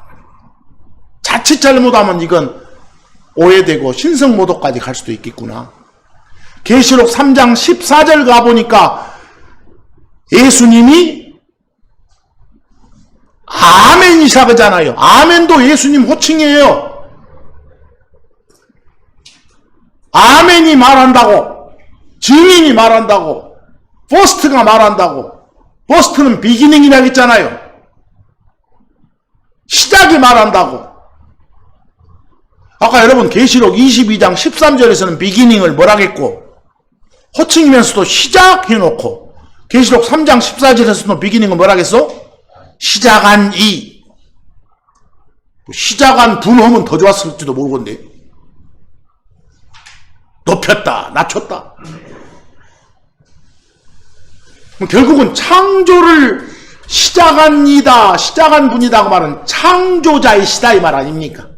자칫 잘못하면 이건 오해되고 신성모독까지 갈 수도 있겠구나. 계시록 3장 14절 가보니까 예수님이 아멘이사 그잖아요. 아멘도 예수님 호칭이에요. 아멘이 말한다고, 증인이 말한다고, 퍼스트가 말한다고. 퍼스트는 비기닝이라고 했잖아요. 시작이 말한다고. 아까 여러분 계시록 22장 13절에서는 비기닝을 뭐라겠고 호칭이면서도 시작해놓고, 계시록 3장 14절에서도 비기닝은 뭐라겠어? 시작한 이. 시작한 분 하면 더 좋았을지도 모르겠는데. 높였다, 낮췄다. 결국은 창조를 시작한 이다, 시작한 분이다 그 말은 창조자이시다 이 말 아닙니까?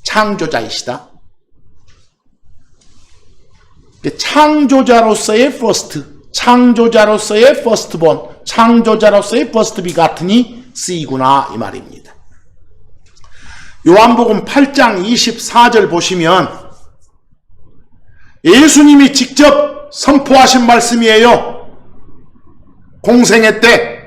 창조자이시다. 창조자로서의 first, 창조자로서의 firstborn, 창조자로서의 first begatten이 쓰이구나 이 말입니다. 요한복음 8장 24절 보시면 예수님이 직접 선포하신 말씀이에요. 공생애 때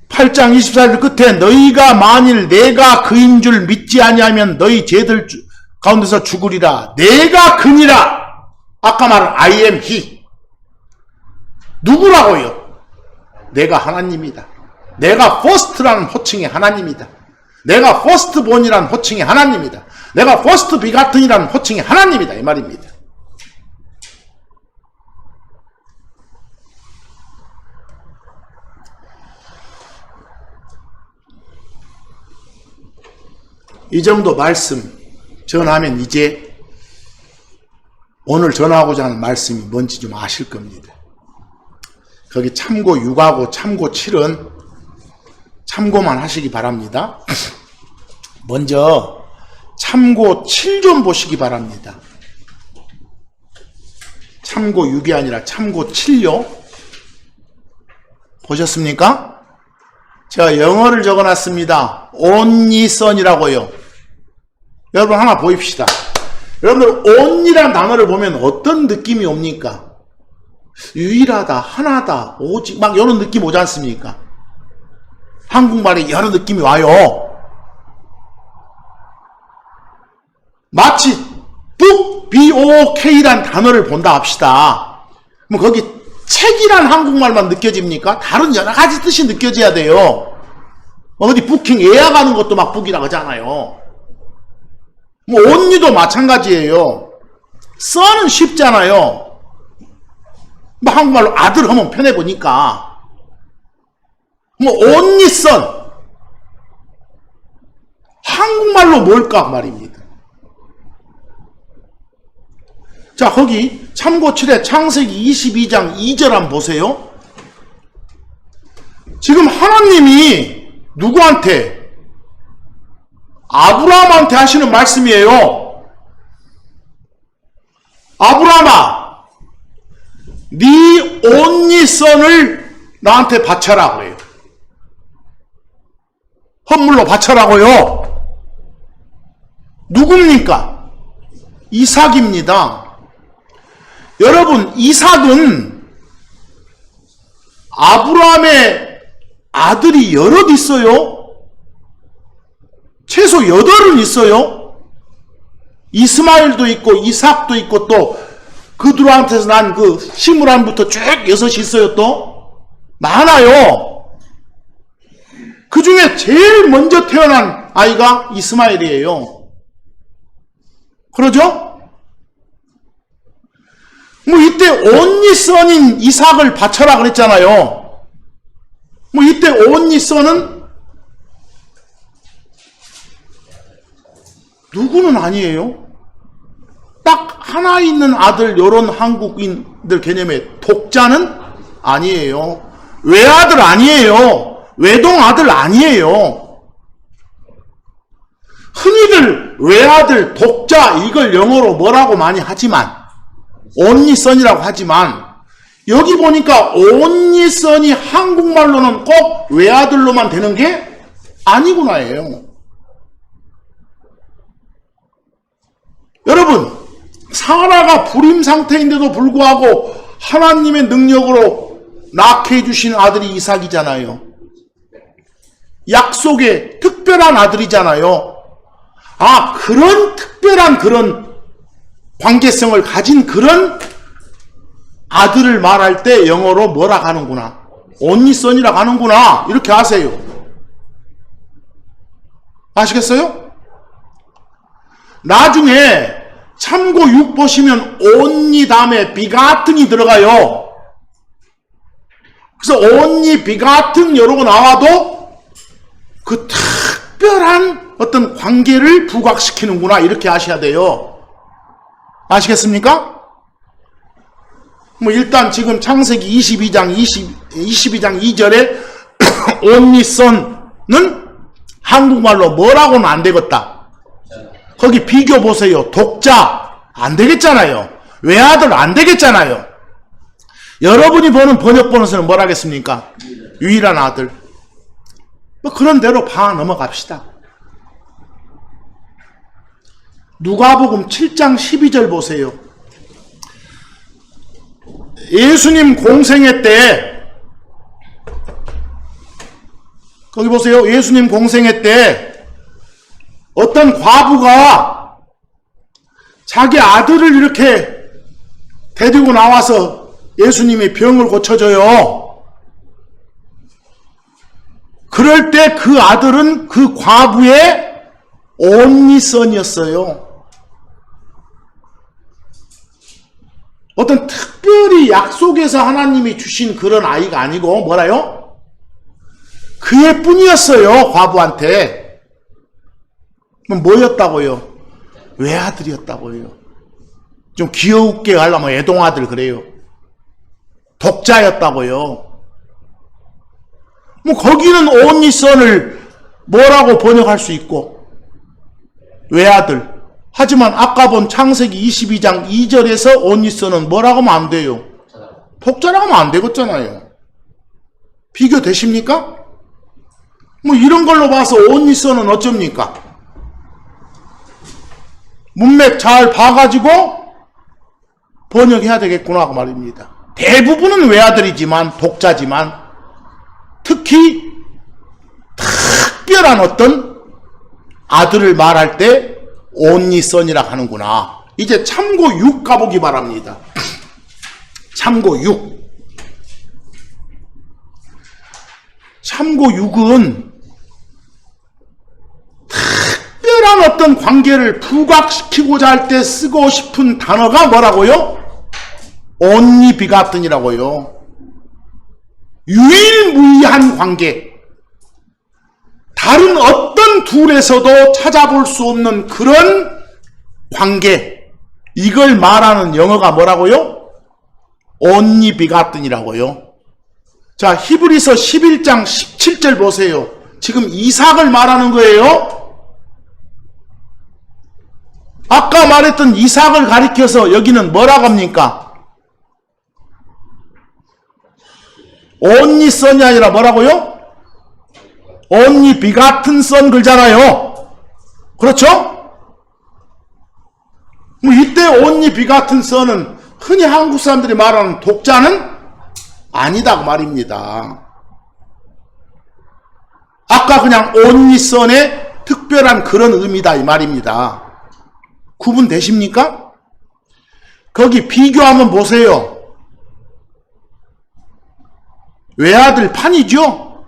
(8장 24절) 끝에 너희가 만일 내가 그인 줄 믿지 아니하면 너희 죄들 가운데서 죽으리라. 내가 그니라. 아까 말한 I am he. 누구라고요? 내가 하나님이다. 내가 first라는 호칭의 하나님이다. 내가 firstborn이라는 호칭의 하나님이다. 내가 first begatten이라는 호칭의 하나님이다 이 말입니다. 이 정도 말씀 전하면 이제 오늘 전하고자 하는 말씀이 뭔지 좀 아실 겁니다. 거기 참고 6하고 참고 7은 참고만 하시기 바랍니다. 먼저 참고 7 좀 보시기 바랍니다. 참고 6이 아니라 참고 7요. 보셨습니까? 제가 영어를 적어놨습니다. only son이라고요. 여러분 하나 보입시다. 여러분들 only라는 단어를 보면 어떤 느낌이 옵니까? 유일하다, 하나다, 오직 막 이런 느낌 오지 않습니까? 한국말에 여러 느낌이 와요. 마치 book, B-O-K란 단어를 본다 합시다. 그럼 거기 책이란 한국말만 느껴집니까? 다른 여러 가지 뜻이 느껴져야 돼요. 어디 부킹 예약하는 것도 막 북이라고 하잖아요. 뭐 only도 마찬가지예요. son은 쉽잖아요. 뭐 한국말로 아들 하면 편해 보니까. 뭐 only son. 한국말로 뭘까 말입니다. 자, 거기 참고 7회 창세기 22장 2절 한번 보세요. 지금 하나님이 누구한테? 아브라함한테 하시는 말씀이에요. 아브라함아, 네 온리 선을 나한테 바쳐라고 해요. 헌물로 바쳐라고요. 누굽니까? 이삭입니다. 여러분, 이삭은 아브라함의 아들이 여럿 있어요. 최소 8은 있어요. 이스마엘도 있고 이삭도 있고 또 그들한테서 난 그 시므란부터 쭉 6이 있어요. 또 많아요. 그 중에 제일 먼저 태어난 아이가 이스마엘이에요. 그러죠? 뭐 이때 온리 선인 이삭을 바쳐라 그랬잖아요. 뭐 이때 온리 선은 누구는 아니에요. 딱 하나 있는 아들, 요런 한국인들 개념의 독자는 아니에요. 외아들 아니에요. 외동 아들 아니에요. 흔히들 외아들, 독자 이걸 영어로 뭐라고 많이 하지만 only son이라고 하지만 여기 보니까 only son이 한국말로는 꼭 외아들로만 되는 게 아니구나예요. 여러분, 사라가 불임 상태인데도 불구하고 하나님의 능력으로 낳게 해주신 아들이 이삭이잖아요. 약속의 특별한 아들이잖아요. 아, 그런 특별한 그런 관계성을 가진 그런 아들을 말할 때 영어로 뭐라 하는구나. only son이라고 하는구나. 이렇게 아세요. 아시겠어요? 나중에 참고 6 보시면 only 다음에 begatten이 들어가요. 그래서 only begotten 이러고 나와도 그 특별한 어떤 관계를 부각시키는구나. 이렇게 아셔야 돼요. 아시겠습니까? 뭐 일단 지금 창세기 22장 2절에 only son는 한국말로 뭐라고는 안 되겠다. 거기 비교 보세요. 독자 안 되겠잖아요. 외아들 안 되겠잖아요. 여러분이 보는 번역본에서는 뭐라 하겠습니까? 유일한 아들. 뭐 그런 대로 봐 넘어갑시다. 누가복음 7장 12절 보세요. 예수님 공생애 때 거기 보세요. 예수님 공생애 때 어떤 과부가 자기 아들을 이렇게 데리고 나와서 예수님이 병을 고쳐줘요. 그럴 때 그 아들은 그 과부의 only son이었어요. 어떤 특별히 약속에서 하나님이 주신 그런 아이가 아니고 뭐라요? 그의 뿐이었어요. 과부한테. 뭐였다고요? 외아들이었다고요. 좀 귀엽게 하려면 애동아들 그래요. 독자였다고요. 뭐 거기는 only son을 뭐라고 번역할 수 있고 외아들. 하지만 아까 본 창세기 22장 2절에서 only son은 뭐라고 하면 안 돼요? 독자라고 하면 안 되겠잖아요. 비교되십니까? 뭐 이런 걸로 봐서 only son은 어쩝니까? 문맥 잘 봐가지고 번역해야 되겠구나 그 말입니다. 대부분은 외아들이지만 독자지만 특히 특별한 어떤 아들을 말할 때 only son이라고 하는구나. 이제 참고 6 가보기 바랍니다. 참고 6. 참고 6은 특별한 어떤 관계를 부각시키고자 할 때 쓰고 싶은 단어가 뭐라고요? only begatten이라고요. 유일무이한 관계. 다른 어떤 둘에서도 찾아볼 수 없는 그런 관계. 이걸 말하는 영어가 뭐라고요? only begatten이라고요. 자, 히브리서 11장 17절 보세요. 지금 이삭을 말하는 거예요. 아까 말했던 이삭을 가리켜서 여기는 뭐라고 합니까? only son이 아니라 뭐라고요? only begotten son 글잖아요. 그렇죠? 이때 only begotten son은 흔히 한국 사람들이 말하는 독자는 아니다 그 말입니다. 아까 그냥 only son의 특별한 그런 의미다 이 말입니다. 구분되십니까? 거기 비교하면 보세요. 외아들 판이죠?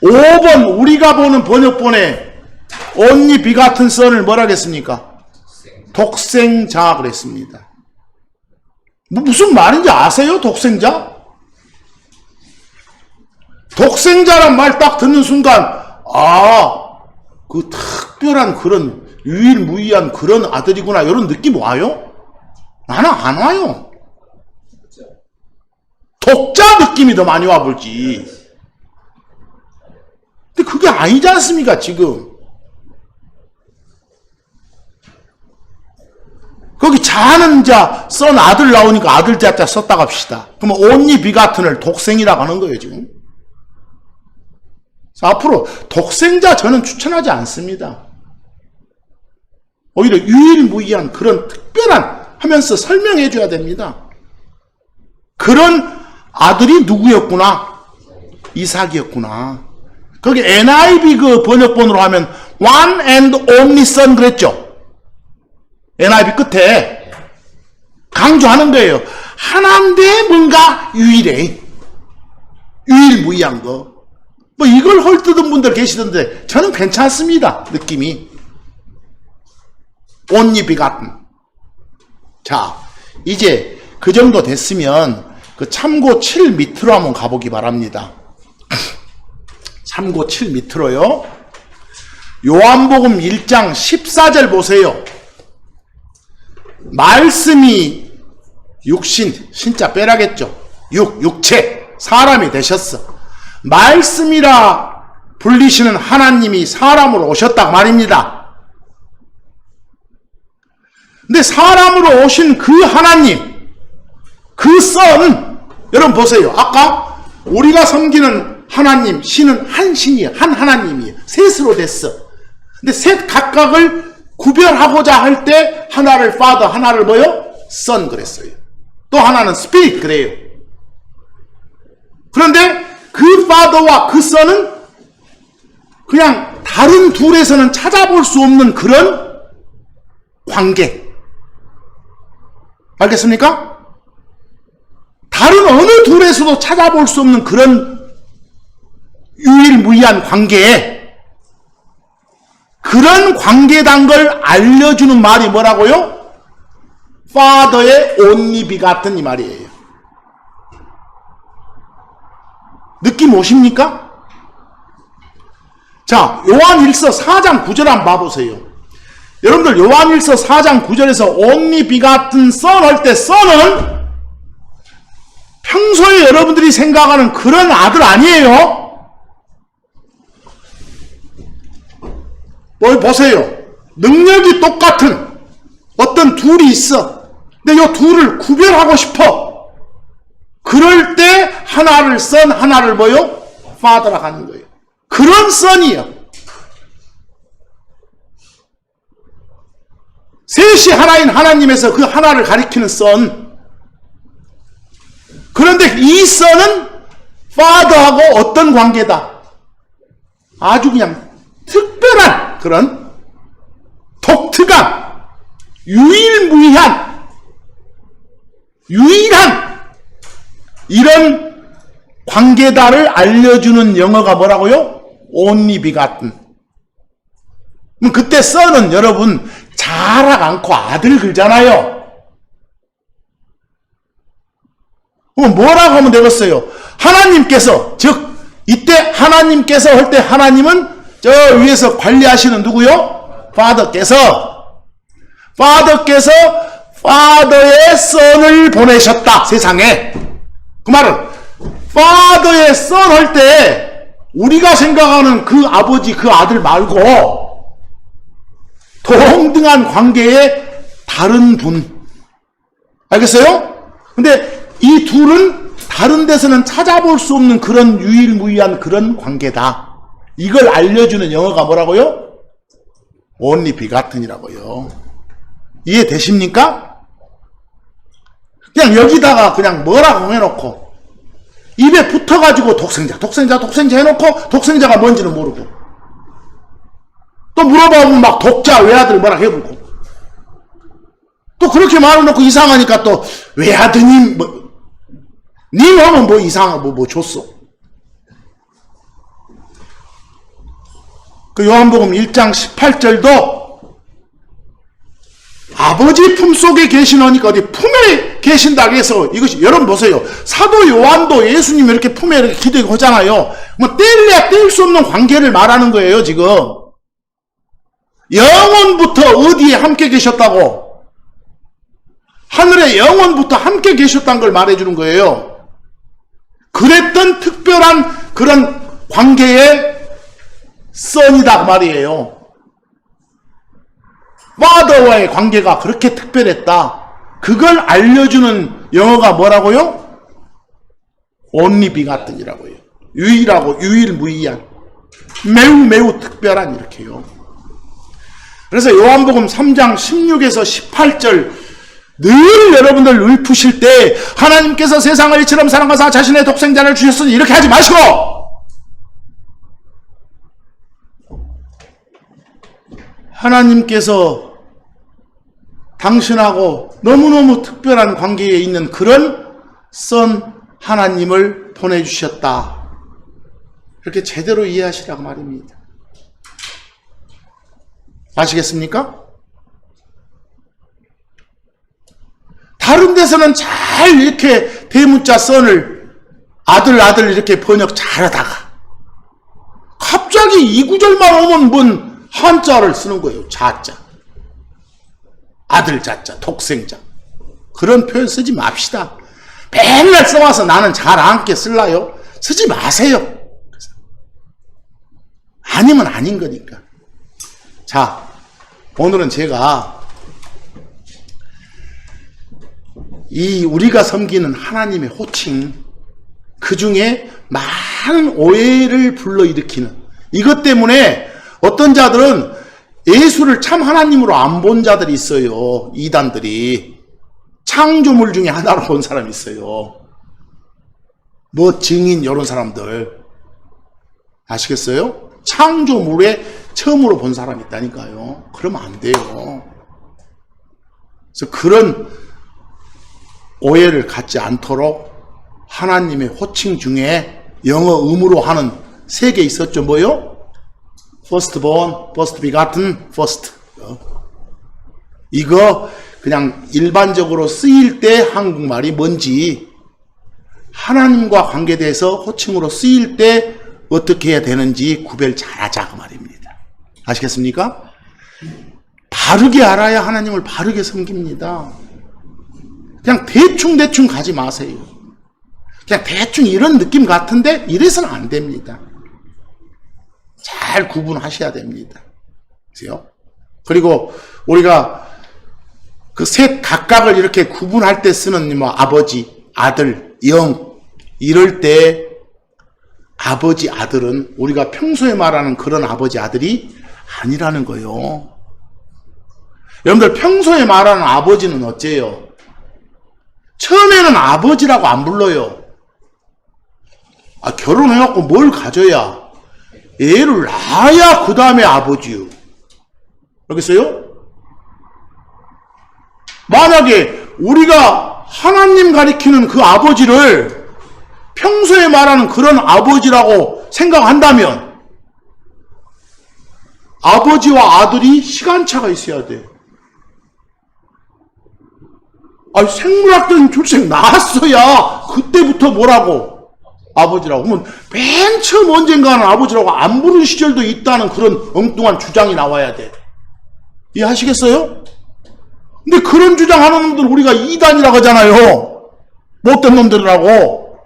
5번 우리가 보는 번역본에 only begotten son을 뭐라 그랬습니까? 독생자 그랬습니다. 무슨 말인지 아세요? 독생자? 독생자란 말 딱 듣는 순간 그 특별한 그런 유일무이한 그런 아들이구나 이런 느낌 와요? 나는 안 와요. 독자 느낌이 더 많이 와볼지. 근데 그게 아니지 않습니까 지금. 거기 자는 자, 선 아들 나오니까 아들 자자 썼다 갑시다. 그러면 only begotten을 독생이라고 하는 거예요 지금. 앞으로 독생자 저는 추천하지 않습니다. 오히려 유일무이한 그런 특별한 하면서 설명해 줘야 됩니다. 그런 아들이 누구였구나? 이삭이었구나. 거기 NIV 그 번역본으로 하면 one and only son 그랬죠. NIV 끝에 강조하는 거예요. 하나인데 뭔가 유일해. 유일무이한 거. 뭐 이걸 헐뜯은 분들 계시던데 저는 괜찮습니다. 느낌이. only begotten. 자, 이제 그 정도 됐으면 그 참고 7 밑으로 한번 가보기 바랍니다. 참고 7 밑으로요. 요한복음 1장 14절 보세요. 말씀이 육신, 신자 빼라겠죠. 육체, 사람이 되셨어. 말씀이라 불리시는 하나님이 사람으로 오셨다 말입니다. 근데 사람으로 오신 그 하나님, 그 선, 여러분 보세요. 아까 우리가 섬기는 하나님, 신은 한 신이에요. 한 하나님이에요. 셋으로 됐어. 근데 셋 각각을 구별하고자 할 때 하나를 Father, 하나를 뭐요? Son 그랬어요. 또 하나는 Spirit 그래요. 그런데 그 Father와 그 Son은 그냥 다른 둘에서는 찾아볼 수 없는 그런 관계. 알겠습니까? 다른 어느 둘에서도 찾아볼 수 없는 그런 유일무이한 관계에 그런 관계단 걸 알려주는 말이 뭐라고요? Father의 only begotten 이 말이에요. 느낌 오십니까? 자, 요한일서 4장 9절 한번 봐보세요. 여러분들 요한일서 4장 9절에서 only begotten son 할 때 son은 평소에 여러분들이 생각하는 그런 아들 아니에요. 뭐 보세요. 능력이 똑같은 어떤 둘이 있어. 근데 이 둘을 구별하고 싶어. 그럴 때 하나를 son, 하나를 뭐요? father라고 하는 거예요. 그런 son이에요. 셋이 하나인 하나님에서 그 하나를 가리키는 son. 그런데 이 son은 father하고 어떤 관계다? 아주 그냥 특별한 그런 독특한 유일무이한 유일한 이런 관계다를 알려주는 영어가 뭐라고요? only begotten. 그럼 그때 son은 여러분 자락 않고 아들 글잖아요. 그럼 뭐라고 하면 되겠어요? 하나님께서, 즉 이때 하나님께서 할 때 하나님은 저 위에서 관리하시는 누구요? 파더께서 파더의 son을 보내셨다 세상에. 그 말은 father의 son 할 때 우리가 생각하는 그 아버지, 그 아들 말고 동등한 관계의 다른 분. 알겠어요? 근데 이 둘은 다른 데서는 찾아볼 수 없는 그런 유일무이한 그런 관계다. 이걸 알려주는 영어가 뭐라고요? only begatten이라고요. 이해되십니까? 그냥 여기다가 그냥 뭐라고 해놓고 입에 붙어가지고 독생자 해놓고 독생자가 뭔지는 모르고 또 물어보면 막 독자 외아들 뭐라 해불고 또 그렇게 말해놓고 이상하니까 또 외아드님 님 하면 뭐 이상하고 뭐 줬어. 그 요한복음 1장 18절도 아버지 품속에 계시노니까 어디 품에 계신다고 해서 이것이 여러분 보세요. 사도 요한도 예수님 이렇게 품에 이렇게 기대하잖아요. 뭐 뗄래야 뗄 수 없는 관계를 말하는 거예요 지금. 영원부터 어디에 함께 계셨다고? 하늘의 영원부터 함께 계셨다는 걸 말해주는 거예요. 그랬던 특별한 그런 관계의 선이다 그 말이에요. father와의 관계가 그렇게 특별했다. 그걸 알려주는 영어가 뭐라고요? only begatten이라고요. 유일하고 유일무이한 매우 특별한 이렇게요. 그래서 요한복음 3장 16에서 18절 늘 여러분들 읊으실 때 하나님께서 세상을 이처럼 사랑하사 자신의 독생자를 주셨으니 이렇게 하지 마시고 하나님께서 당신하고 너무너무 특별한 관계에 있는 그런 선 하나님을 보내주셨다. 이렇게 제대로 이해하시라고 말입니다. 아시겠습니까? 다른 데서는 잘 이렇게 대문자 선을 아들 이렇게 번역 잘하다가 갑자기 이 구절만 오면 뭔 한자를 쓰는 거예요. 자자. 아들 자자, 독생자. 그런 표현 쓰지 맙시다. 맨날 써와서 나는 잘 안게 쓸라요? 쓰지 마세요. 아니면 아닌 거니까. 자, 오늘은 제가 이 우리가 섬기는 하나님의 호칭, 그 중에 많은 오해를 불러일으키는 이것 때문에 어떤 자들은 예수를 참 하나님으로 안 본 자들이 있어요. 이단들이. 창조물 중에 하나로 본 사람이 있어요. 뭐 증인 이런 사람들. 아시겠어요? 창조물에 처음으로 본 사람이 있다니까요. 그러면 안 돼요. 그래서 그런 오해를 갖지 않도록 하나님의 호칭 중에 영어 음으로 하는 3개 있었죠. 뭐요? firstborn, first begotten, first. 이거 그냥 일반적으로 쓰일 때 한국말이 뭔지 하나님과 관계돼서 호칭으로 쓰일 때 어떻게 해야 되는지 구별 잘하자 그 말입니다. 아시겠습니까? 바르게 알아야 하나님을 바르게 섬깁니다. 그냥 대충 가지 마세요. 그냥 대충 이런 느낌 같은데 이래서는 안 됩니다. 잘 구분하셔야 됩니다. 그리고 우리가 그 셋 각각을 이렇게 구분할 때 쓰는 뭐 아버지, 아들, 영 이럴 때 아버지, 아들은 우리가 평소에 말하는 그런 아버지, 아들이 아니라는 거예요. 여러분들 평소에 말하는 아버지는 어째요? 처음에는 아버지라고 안 불러요. 결혼해갖고 뭘 가져야 애를 낳아야 그 다음에 아버지요. 알겠어요? 만약에 우리가 하나님 가리키는 그 아버지를 평소에 말하는 그런 아버지라고 생각한다면 아버지와 아들이 시간차가 있어야 돼. 생물학적인 출생 나왔어야 그때부터 뭐라고? 아버지라고. 그러면 맨 처음 언젠가는 아버지라고 안 부른 시절도 있다는 그런 엉뚱한 주장이 나와야 돼. 이해하시겠어요? 근데 그런 주장하는 놈들 우리가 이단이라고 하잖아요. 못된 놈들이라고.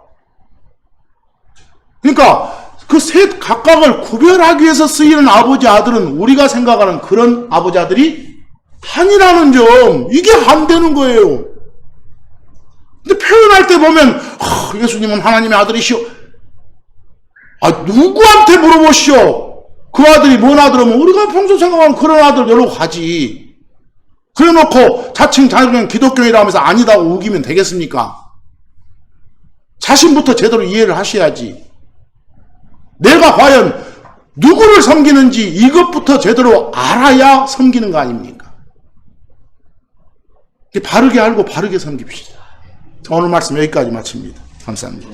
그러니까 그 셋 각각을 구별하기 위해서 쓰이는 아버지 아들은 우리가 생각하는 그런 아버지 아들이 아니라는 점, 이게 안 되는 거예요. 근데 표현할 때 보면 예수님은 하나님의 아들이시오. 누구한테 물어보시오? 그 아들이 뭔 아들이면 우리가 평소 생각하는 그런 아들 여러 가지. 그래놓고 자칭 자기는 기독교인이라 하면서 아니다고 우기면 되겠습니까? 자신부터 제대로 이해를 하셔야지. 내가 과연 누구를 섬기는지 이것부터 제대로 알아야 섬기는 거 아닙니까? 바르게 알고 바르게 섬깁시다. 오늘 말씀 여기까지 마칩니다. 감사합니다.